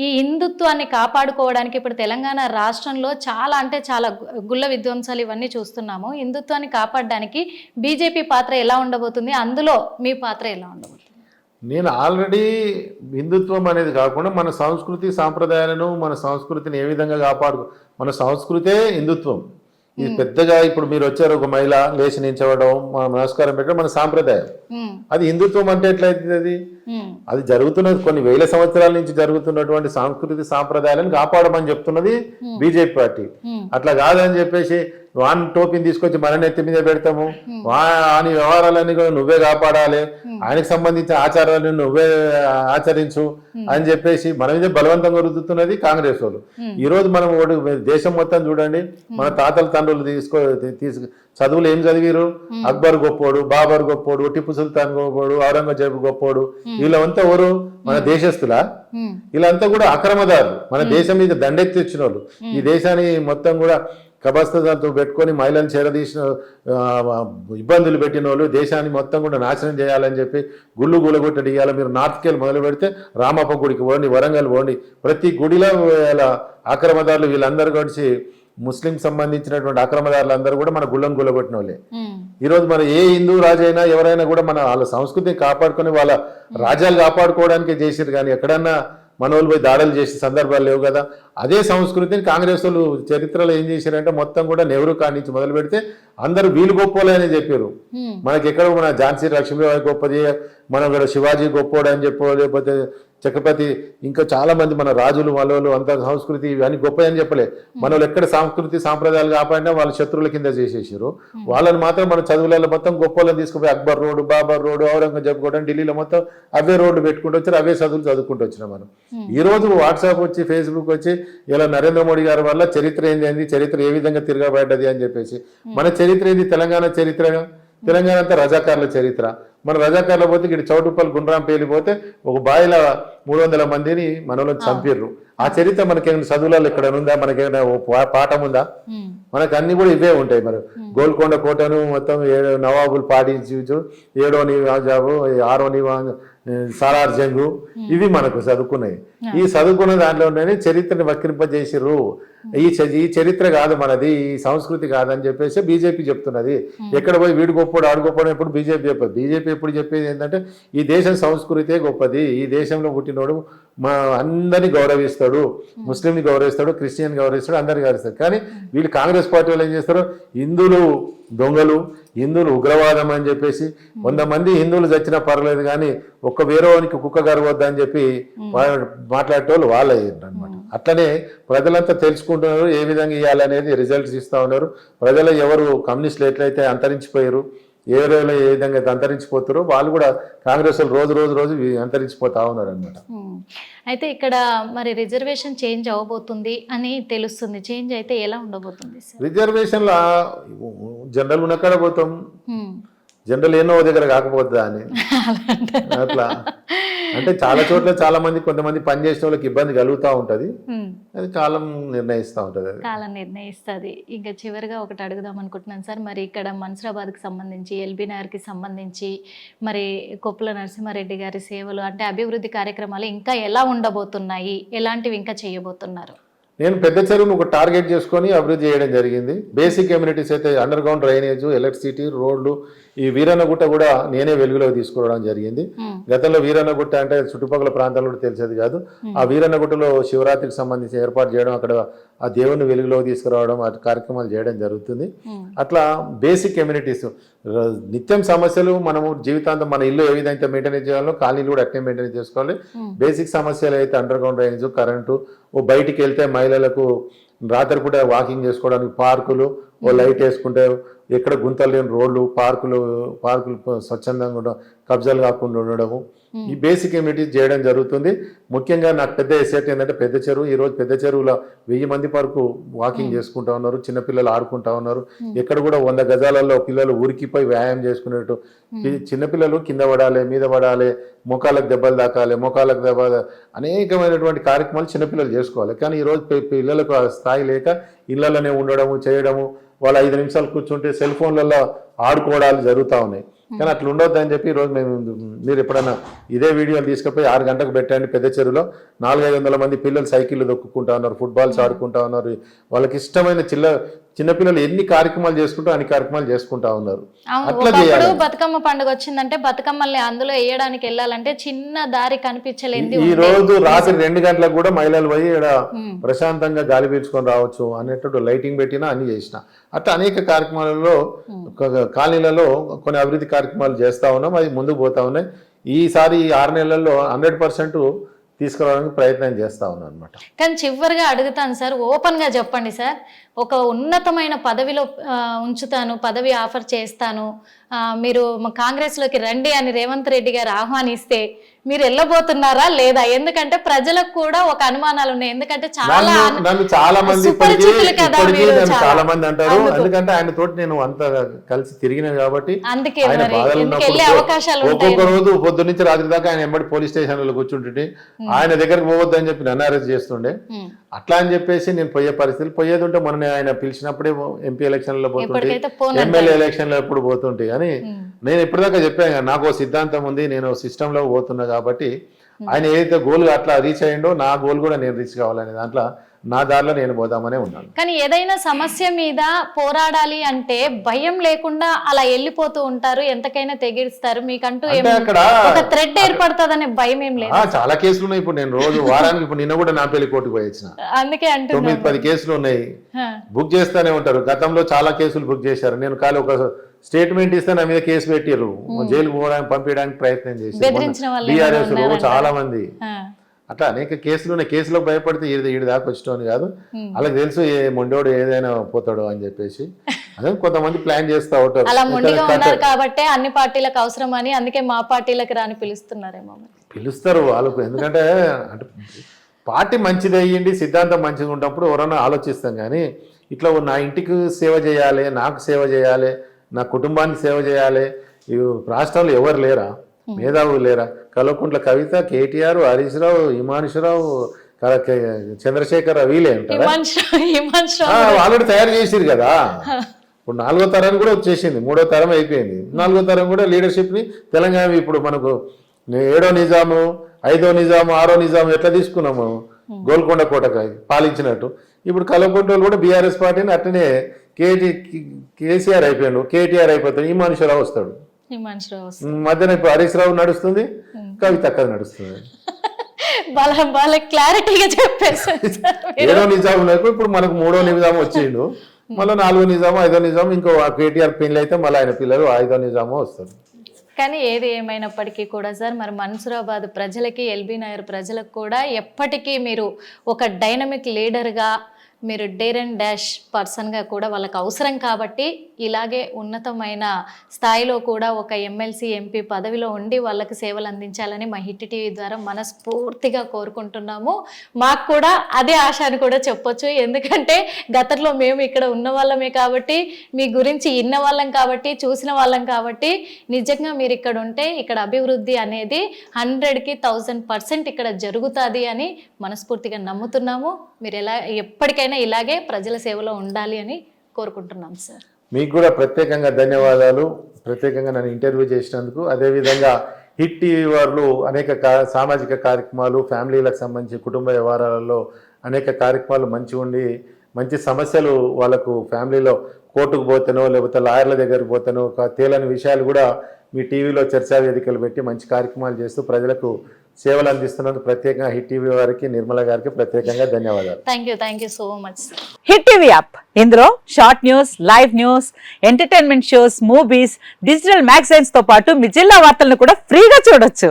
ఈ హిందుత్వాన్ని కాపాడుకోవడానికి ఇప్పుడు తెలంగాణ రాష్ట్రంలో చాలా అంటే చాలా గుళ్ళ విధ్వంసాలు ఇవన్నీ చూస్తున్నాము. హిందుత్వాన్ని కాపాడడానికి బీజేపీ పాత్ర ఎలా ఉండబోతుంది, అందులో మీ పాత్ర ఎలా ఉండబోతుంది? నేను ఆల్రెడీ హిందుత్వం అనేది కాకుండా మన సంస్కృతి సాంప్రదాయాలను, మన సంస్కృతిని ఏ విధంగా మన సంస్కృతే హిందుత్వం. ఇది పెద్దగా ఇప్పుడు మీరు వచ్చారు, ఒక మహిళ లేచి నించవడం, నమస్కారం పెట్టడం మన సాంప్రదాయం. అది హిందుత్వం అంటే ఎట్లయితుంది? అది జరుగుతున్నది కొన్ని వేల సంవత్సరాల నుంచి జరుగుతున్నటువంటి సంస్కృతి సాంప్రదాయాలను కాపాడమని చెప్తున్నది బీజేపీ పార్టీ. అట్లా కాదని చెప్పేసి వాన్ టోపీని తీసుకొచ్చి మన నెత్తి మీద పెడతాము, వాని వ్యవహారాలన్నీ కూడా నువ్వే కాపాడాలి, ఆయనకు సంబంధించిన ఆచారాలను నువ్వే ఆచరించు అని చెప్పేసి మన మీద బలవంతంగా రుద్దుతున్నది కాంగ్రెస్ వాళ్ళు. ఈ రోజు మనం దేశం మొత్తం చూడండి, మన తాతల తండ్రులు చదువులు ఏం చదివారు? అక్బర్ గొప్పోడు, బాబర్ గొప్పోడు, టిప్పు సుల్తాన్ గొప్పోడు, ఔరంగజేబు గొప్పోడు, వీళ్ళంతా ఎవరు? మన దేశస్తులా? వీళ్ళంతా కూడా అక్రమదారులు, మన దేశం మీద దండెత్తి వచ్చిన వాళ్ళు, ఈ దేశాన్ని మొత్తం కూడా కబస్తతో పెట్టుకొని మహిళలను చేరదీసిన ఇబ్బందులు పెట్టిన వాళ్ళు, దేశాన్ని మొత్తం కూడా నాశనం చేయాలని చెప్పి గుళ్ళు గులగొట్టడి ఇవ్వాలి. మీరు నార్త్కి వెళ్ళి మొదలు పెడితే రామప్ప గుడికి పోండి, వరంగల్ పోండి, ప్రతి గుడిలో అక్రమదారులు వీళ్ళందరూ కలిసి ముస్లిం సంబంధించినటువంటి అక్రమదారులు అందరూ కూడా మన గుళ్ళను గులగొట్టిన వాళ్ళే. ఈరోజు మన ఏ హిందూ రాజైనా ఎవరైనా కూడా వాళ్ళ సంస్కృతిని కాపాడుకొని వాళ్ళ రాజ్యాలు కాపాడుకోవడానికే చేసారు, కానీ ఎక్కడన్నా మనోళ్ళు పోయి దాడులు చేసే సందర్భాలు లేవు కదా. అదే సంస్కృతిని కాంగ్రెస్ వాళ్ళు చరిత్రలో ఏం చేశారంటే మొత్తం కూడా నెహ్రూ కాడి నుంచి మొదలు పెడితే అందరూ వీళ్ళు గొప్పోలే అని చెప్పారు. మనకి ఎక్కడ మన ఝాన్సీ లక్ష్మీబాయి గొప్పది, మనం కూడా శివాజీ గొప్పోడు అని చెప్పో, లేకపోతే ఛత్రపతి, ఇంకా చాలా మంది మన రాజులు వాళ్ళు అంత సంస్కృతి ఇవన్నీ గొప్ప అని చెప్పలే. మన వాళ్ళు ఎక్కడ సంస్కృతి సాంప్రదాయాలు కాపాడినా వాళ్ళ శత్రువుల కింద చేసేసారు. వాళ్ళని మాత్రం మన చదువులలో మొత్తం గొప్పలను తీసుకుపోయి అక్బర్ రోడ్డు, బాబర్ రోడ్డు, ఔరంగజేబ్ కూడా ఢిల్లీలో మొత్తం అవే రోడ్లు పెట్టుకుంటూ వచ్చారు, అవే చదువులు చదువుకుంటూ వచ్చినాం మనం. ఈ రోజు వాట్సాప్ వచ్చి, ఫేస్బుక్ వచ్చి, ఇలా నరేంద్ర మోడీ గారి వల్ల చరిత్ర ఏంది, చరిత్ర ఏ విధంగా తిరగబడ్డది అని చెప్పేసి. మన చరిత్ర ఏంది? తెలంగాణ చరిత్ర. తెలంగాణ అంతా రజాకార్ల చరిత్ర. మన రజాకార్ల పోతే ఇక్కడ చౌటుప్పల్ గుండ్రాం పేలిపోతే ఒక బాయిల 300 మందిని మనలో చంపిర్రు. ఆ చరిత్ర మనకేమైనా చదువులలో ఇక్కడ ఉందా, మనకేమైనా పాఠం ఉందా? ఉమ్, మనకు అన్ని కూడా ఇవే ఉంటాయి. మరి గోల్కొండ కోటను మొత్తం 7 నవాబులు పాటించు, 7వ నివాజాబు, 6వ సాలార్ జంగు, ఇవి మనకు చదువుకున్నాయి. ఈ చదువుకున్న దాంట్లోనే చరిత్రని వక్రింపజేసిర్రు. ఈ చరిత్ర కాదు మనది, ఈ సంస్కృతి కాదని చెప్పేసి బీజేపీ చెప్తున్నది. ఎక్కడ పోయి వీడు గొప్పడు ఆడు గొప్పడు ఎప్పుడు బీజేపీ చెప్పదు. బీజేపీ ఎప్పుడు చెప్పేది ఏంటంటే ఈ దేశం సంస్కృతే గొప్పది, ఈ దేశంలో పుట్టినోడు మా అందరినీ గౌరవిస్తాడు, ముస్లింని గౌరవిస్తాడు, క్రిస్టియన్ గౌరవిస్తాడు, అందరిని గౌరవిస్తాడు. కానీ వీళ్ళు కాంగ్రెస్ పార్టీ వాళ్ళు ఏం చేస్తారు, హిందువులు దొంగలు, హిందువులు ఉగ్రవాదం అని చెప్పేసి 100 మంది హిందువులు చచ్చినా పర్లేదు కానీ ఒక్క వేరేవానికి కుక్క గరవద్దు అని చెప్పి మాట్లాడేటోళ్ళు వాళ్ళు అయ్యారు. అట్లనే ప్రజలంతా తెలుసుకుంటున్నారు ఏ విధంగా ఇవ్వాలనేది రిజల్ట్స్ ఇస్తూ ఉన్నారు. ప్రజలు ఎవరు కమ్యూనిస్టులు ఎట్లయితే అంతరించిపోయారు, ఏ రోజులో ఏ విధంగా అంతరించిపోతారో వాళ్ళు కూడా కాంగ్రెస్ వాళ్ళు రోజు అంతరించిపోతా ఉన్నారు అనమాట. అయితే ఇక్కడ మరి రిజర్వేషన్ చేంజ్ అవ్వబోతుంది అని తెలుస్తుంది. చేంజ్ అయితే ఎలా ఉండబోతుంది సార్? రిజర్వేషన్ల జనరల్ ఉన్నక్కడ పోతాం, జనరల్ ఎన్నో దగ్గర కాకపోద్దా అని అట్లా అంటే చాలా చోట్ల చాలా మంది కొంతమంది పని చేసిన వాళ్ళకి ఇబ్బంది కలుగుతూ ఉంటది. అది కాలం నిర్ణయిస్తూ ఉంటది, అది కాలం నిర్ణయిస్తుంది. ఇంకా చివరిగా ఒకటి అడుగుదాం అనుకుంటున్నాను సార్. మరి ఇక్కడ మన్సూరాబాద్కి సంబంధించి, ఎల్బీ నగర్కి సంబంధించి మరి కొప్పుల నరసింహారెడ్డి గారి సేవలు అంటే అభివృద్ధి కార్యక్రమాలు ఇంకా ఎలా ఉండబోతున్నాయి, ఎలాంటివి ఇంకా చేయబోతున్నారు? నేను పెద్ద చెరువును ఒక టార్గెట్ చేసుకొని అభివృద్ధి చేయడం జరిగింది. బేసిక్ కమ్యూనిటీస్ అయితే అండర్ గ్రౌండ్ డ్రైనేజ్, ఎలక్ట్రిసిటీ, రోడ్లు, ఈ వీరన్నగుట్ట కూడా నేనే వెలుగులోకి తీసుకురావడం జరిగింది. గతంలో వీరన్నగుట్ట అంటే చుట్టుపక్కల ప్రాంతాల్లో కూడా తెలిసేది కాదు. ఆ వీరన్నగుట్టలో శివరాత్రికి సంబంధించి ఏర్పాటు చేయడం, అక్కడ ఆ దేవుని వెలుగులోకి తీసుకురావడం, ఆ కార్యక్రమాలు చేయడం జరుగుతుంది. అట్లా బేసిక్ కమ్యూనిటీస్ నిత్యం సమస్యలు మనము జీవితాంతం మన ఇల్లు ఏ విధంగా మెయింటైన్ చేయాలో కాలనీలు కూడా అట్నే మెయింటైన్ చేసుకోవాలి. బేసిక్ సమస్యలు అయితే అండర్ గ్రౌండ్ డ్రైనేజ్, కరెంటు, ఓ బయటికి వెళ్తే మహిళలకు రాత్రిపూట వాకింగ్ చేసుకోవడానికి పార్కులు, ఓ లైట్ వేసుకుంటే ఎక్కడ గుంతలు లేని రోడ్లు, పార్కులు స్వచ్ఛందంగా ఉండడం, కబ్జాలు కాకుండా ఉండడము, ఈ బేసిక్ కమ్యూనిటీస్ చేయడం జరుగుతుంది. ముఖ్యంగా నాకు పెద్ద ఎసెట్ ఏంటంటే పెద్ద చెరువు. ఈరోజు పెద్ద చెరువులో 1000 మంది వరకు వాకింగ్ చేసుకుంటా ఉన్నారు, చిన్నపిల్లలు ఆడుకుంటా ఉన్నారు. ఎక్కడ కూడా 100 గజాలలో పిల్లలు ఊరికిపోయి వ్యాయామం చేసుకునేట్టు, చిన్నపిల్లలు కింద పడాలి, మీద పడాలి, మోకాళ్ళకు దెబ్బలు తాకాలి, మోకాళ్ళకు దెబ్బలు, అనేకమైనటువంటి కార్యక్రమాలు చిన్నపిల్లలు చేసుకోవాలి. కానీ ఈరోజు పిల్లలకు ఆ స్థాయి లేక ఇళ్లలోనే ఉండడము చేయడము, వాళ్ళు 5 నిమిషాలు కూర్చుంటే సెల్ ఫోన్లలో ఆడుకోవడాలు జరుగుతూ ఉన్నాయి. కానీ అట్లా ఉండొద్దు అని చెప్పి ఈరోజు మీరు ఎప్పుడైనా ఇదే వీడియోలు తీసుకుపోయి 6 గంటలకు పెట్టండి. పెద్ద చెరువులో 400-500 మంది పిల్లలు సైకిళ్ళు దొక్కుకుంటా ఉన్నారు, ఫుట్బాల్స్ ఆడుకుంటా ఉన్నారు. వాళ్ళకి ఇష్టమైన చిన్నపిల్లలు ఎన్ని కార్యక్రమాలు చేసుకుంటూ అన్ని కార్యక్రమాలు చేసుకుంటా ఉన్నారు. అట్లా చేయాలి. బతుకమ్మ పండుగ వచ్చిందంటే బతుకమ్మల్ని అందులో వేయడానికి వెళ్ళాలంటే చిన్న దారి కనిపించలేదు. ఈ రోజు రాత్రి 2 గంటలకు కూడా మహిళలు పోయి ఇక్కడ ప్రశాంతంగా గాలి పీల్చుకొని రావచ్చు అనేటట్టు లైటింగ్ పెట్టినా అన్ని చేసిన. అట్లా అనేక కార్యక్రమాలలో కాలనీలలో కొన్ని అభివృద్ధి కార్యక్రమాలు చేస్తా ఉన్నాం, అది ముందుకు పోతా ఉన్నాయి. ఈసారి 6 నెలల్లో 100% తీసుకురావడానికి ప్రయత్నం చేస్తా ఉన్నాను అనమాట. కానీ చివరిగా అడుగుతాను సార్, ఓపెన్గా చెప్పండి సార్, ఒక ఉన్నతమైన పదవిలో ఉంచుతాను, పదవి ఆఫర్ చేస్తాను, మీరు కాంగ్రెస్లోకి రండి అని రేవంత్ రెడ్డి గారు ఆహ్వానిస్తే మీరు వెళ్ళబోతున్నారా లేదా? ఎందుకంటే ప్రజలకు కూడా ఒక అనుమానాలు ఉన్నాయి. ఎందుకంటే చాలా మంది చాలా మంది అంటారు, ఎందుకంటే ఆయన తోటి నేను అంత కలిసి తిరిగిన కాబట్టి. అందుకే అవకాశాలు ఒక్కొక్క రోజు పొద్దు నుంచి రాత్రి దాకా ఆయన ఎంబడి పోలీస్ స్టేషన్లో కూర్చుంటుంటే ఆయన దగ్గరకు పోవద్దు అని చెప్పి నన్ను అరెస్ట్ చేస్తుండే. అట్లా అని చెప్పేసి నేను పోయే పరిస్థితులు పోయేది ఉంటే మొన్న ఆయన పిలిచినప్పుడే ఎంపీ ఎలక్షన్లో పోతుంటే, ఎమ్మెల్యే ఎలక్షన్లో ఎప్పుడు పోతుంటే. కానీ నేను ఎప్పటిదాకా చెప్పాను నాకు సిద్ధాంతం ఉంది, నేను సిస్టంలో పోతున్నా కాబట్టి ఆయన ఏదైతే గోల్ అట్లా రీచ్ అయ్యిండో నా గోల్ కూడా నేను రీచ్ కావాలనే దాంట్లో నా దారిలో నేను పోదామనే ఉన్నాను. కానీ ఏదైనా సమస్య మీద పోరాడాలి అంటే భయం లేకుండా అలా వెళ్ళిపోతూ ఉంటారు, ఎంతకైనా తెగిస్తారు. మీకంటూ ఒక థ్రెడ్ ఏర్పడుతుందనే భయం ఏం లేదు. చాలా కేసులు ఉన్నాయి. ఇప్పుడు నేను రోజు వారానికి ఇప్పుడు నిన్న కూడా నా పెళ్లి కోర్టుకు పోయొచ్చిన. అందుకే అంటే 9-10 కేసులు ఉన్నాయి, బుక్ చేస్తూనే ఉంటారు. గతంలో చాలా కేసులు బుక్ చేశారు. నేను ఖాళీ ఒక స్టేట్మెంట్ ఇస్తే నా మీద కేసు పెట్టారు, జైలు పోవడానికి పంపించడానికి ప్రయత్నం చేశారు బీఆర్ఎస్ చాలా మంది. అట్లా అనేక కేసులు ఉన్నాయి. కేసులకు భయపడితే ఈడి దాకా వచ్చేటోని కాదు. అలాగే తెలుసు ఏ మొండోడు ఏదైనా పోతాడు అని చెప్పేసి అదే కొంతమంది ప్లాన్ చేస్తూ ఉంటారు. అలా మొండిగా ఉన్నారు కాబట్టి అన్ని పార్టీలకు అవసరం అని, అందుకే మా పార్టీలకు రాని పిలుస్తున్నారేమో. పిలుస్తారు వాళ్ళకు, ఎందుకంటే అంటే పార్టీ మంచిది అయ్యింది, సిద్ధాంతం మంచిగా ఉన్నప్పుడు ఎవరన్నా ఆలోచిస్తాం. కానీ ఇట్లా నా ఇంటికి సేవ చేయాలి, నాకు సేవ చేయాలి, నా కుటుంబానికి సేవ చేయాలి, రాష్ట్రంలో ఎవరు లేరా, మేధావులు లేరా? కల్వకుంట్ల కవిత, కేటీఆర్, హరీష్ రావు, హిమాంశురావు, చంద్రశేఖర్ వీలే ఉంటారా హిమాంశు రావు ఆల్రెడీ తయారు చేసిరు కదా. ఇప్పుడు 4వ తరాన్ని కూడా వచ్చేసింది, 3వ తరం అయిపోయింది, 4వ తరం కూడా లీడర్షిప్ని తెలంగాణ ఇప్పుడు మనకు 7వ నిజాము, 5వ నిజాము, 6వ నిజాము ఎట్లా తీసుకున్నాము గోల్కొండ కోటకు పాలించినట్టు. ఇప్పుడు కల్వకుంట్ల కూడా బీఆర్ఎస్ పార్టీని అట్టనే కేసీఆర్ అయిపోయాడు, కేటీఆర్ అయిపోతాడు, హిమాంశు రావు వస్తాడు. హిమాంశు రావు మధ్యన ఇప్పుడు హరీష్ రావు నడుస్తుంది, కవిత అక్కడ నడుస్తుంది. వాళ్ళ క్లారిటీగా చెప్పేసారు. 7వ నిజాము నాకు ఇప్పుడు మనకు 3వ నిజాము వచ్చిండు, మళ్ళీ 4వ నిజాము, 5వ నిజాము, ఇంకో కేటీఆర్ పెళ్లి అయితే మళ్ళీ ఆయన పిల్లలు 5వ నిజాము వస్తారు. కానీ ఏది ఏమైనప్పటికీ కూడా సార్, మరి మన్సూరాబాద్ ప్రజలకి, ఎల్బీ నగర్ ప్రజలకు కూడా ఎప్పటికీ మీరు ఒక డైనమిక్ లీడర్గా, మీరు డేర్ అండ్ డాష్ పర్సన్గా కూడా వాళ్ళకి అవసరం కాబట్టి ఇలాగే ఉన్నతమైన స్థాయిలో కూడా ఒక ఎమ్మెల్సీ ఎంపీ పదవిలో ఉండి వాళ్ళకి సేవలు అందించాలని మా హిట్ టీవీ ద్వారా మనస్ఫూర్తిగా కోరుకుంటున్నాము. మాకు కూడా అదే ఆశ అని కూడా చెప్పొచ్చు. ఎందుకంటే గతంలో మేము ఇక్కడ ఉన్న వాళ్ళమే కాబట్టి, మీ గురించి విన్న వాళ్ళం కాబట్టి, చూసిన వాళ్ళం కాబట్టి, నిజంగా మీరు ఇక్కడ ఉంటే ఇక్కడ అభివృద్ధి అనేది 100కి 1000% ఇక్కడ జరుగుతుంది అని మనస్ఫూర్తిగా నమ్ముతున్నాము. మీరు ఎప్పటికైనా ఇలాగే ప్రజల సేవలో ఉండాలి అని కోరుకుంటున్నాం సార్. మీకు కూడా ప్రత్యేకంగా ధన్యవాదాలు, ప్రత్యేకంగా నన్ను ఇంటర్వ్యూ చేసినందుకు. అదేవిధంగా హిట్ టీవీ వాళ్ళు అనేక సామాజిక కార్యక్రమాలు, ఫ్యామిలీలకు సంబంధించి కుటుంబ వ్యవహారాలలో అనేక కార్యక్రమాలు మంచిగా ఉండి, మంచి సమస్యలు వాళ్ళకు ఫ్యామిలీలో కోర్టుకు పోతేనో లేకపోతే లాయర్ల దగ్గరకు పోతేనో తేలని విషయాలు కూడా మీ టీవీలో చర్చా వేదికలు పెట్టి మంచి కార్యక్రమాలు చేస్తూ ప్రజలకు సేవలు అందిస్తున్నందుకు ప్రత్యేకంగా హిట్ టీవీ వారికి, నిర్మల గారికి ప్రత్యేకంగా ధన్యవాదాలు. Thank you so much. Hit TV app, ఇందులో short news, live news, entertainment shows, movies, digital magazines తో పాటు మీ జిల్లా వార్తలను కూడా ఫ్రీగా చూడొచ్చు.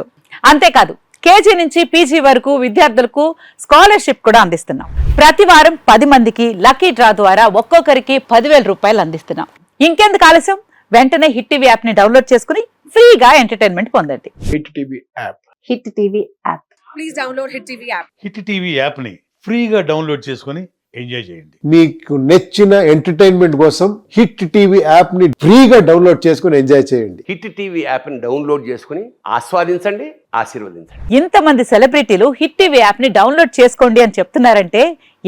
అంతేకాదు కేజీ నుంచి పీజీ వరకు విద్యార్థులకు స్కాలర్షిప్ కూడా అందిస్తున్నాం. ప్రతి వారం 10 మందికి లక్కీ డ్రా ద్వారా ఒక్కొక్కరికి 10,000 రూపాయలు అందిస్తున్నాం. ఇంకెందుకు ఆలస్యం, వెంటనే హిట్ టీవీ యాప్ ని డౌన్లోడ్ చేసుకుని ఫ్రీగా ఎంటర్టైన్మెంట్ పొందండి. Hit TV app. Hit TV app. Please download hit TV app. Hit TV యాప్ని ఫ్రీగా డౌన్లోడ్ చేసుకొని ఎంజాయ్ చేయండి. మీకు నచ్చిన ఎంటర్టైన్మెంట్ కోసం హిట్ టీవీ యాప్ ని ఫ్రీగా డౌన్లోడ్ చేసుకుని ఎంజాయ్ చేయండి. హిట్ టీవీ యాప్ ని డౌన్లోడ్ చేసుకుని ఆస్వాదించండి, ఆశీర్వదించండి. ఇంతమంది సెలబ్రిటీలు హిట్ టీవీ యాప్ ని డౌన్లోడ్ చేసుకోండి అని చెప్తున్నారంటే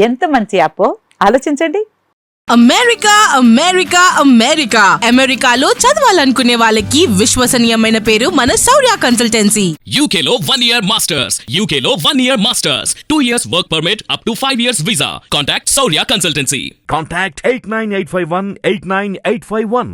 ఎంత మంచి యాప్ ఆలోచించండి. అమెరికా అమెరికా అమెరికా అమెరికాలో చదవాలనుకునే వాళ్ళకి విశ్వసనీయమైన పేరు మన శౌర్య కన్సల్టెన్సీ. UK లో 1 year masters. UK లో 1 year masters. 2 years work permit up to 5 years visa. Contact Saurya Consultancy. Contact 89851 89851.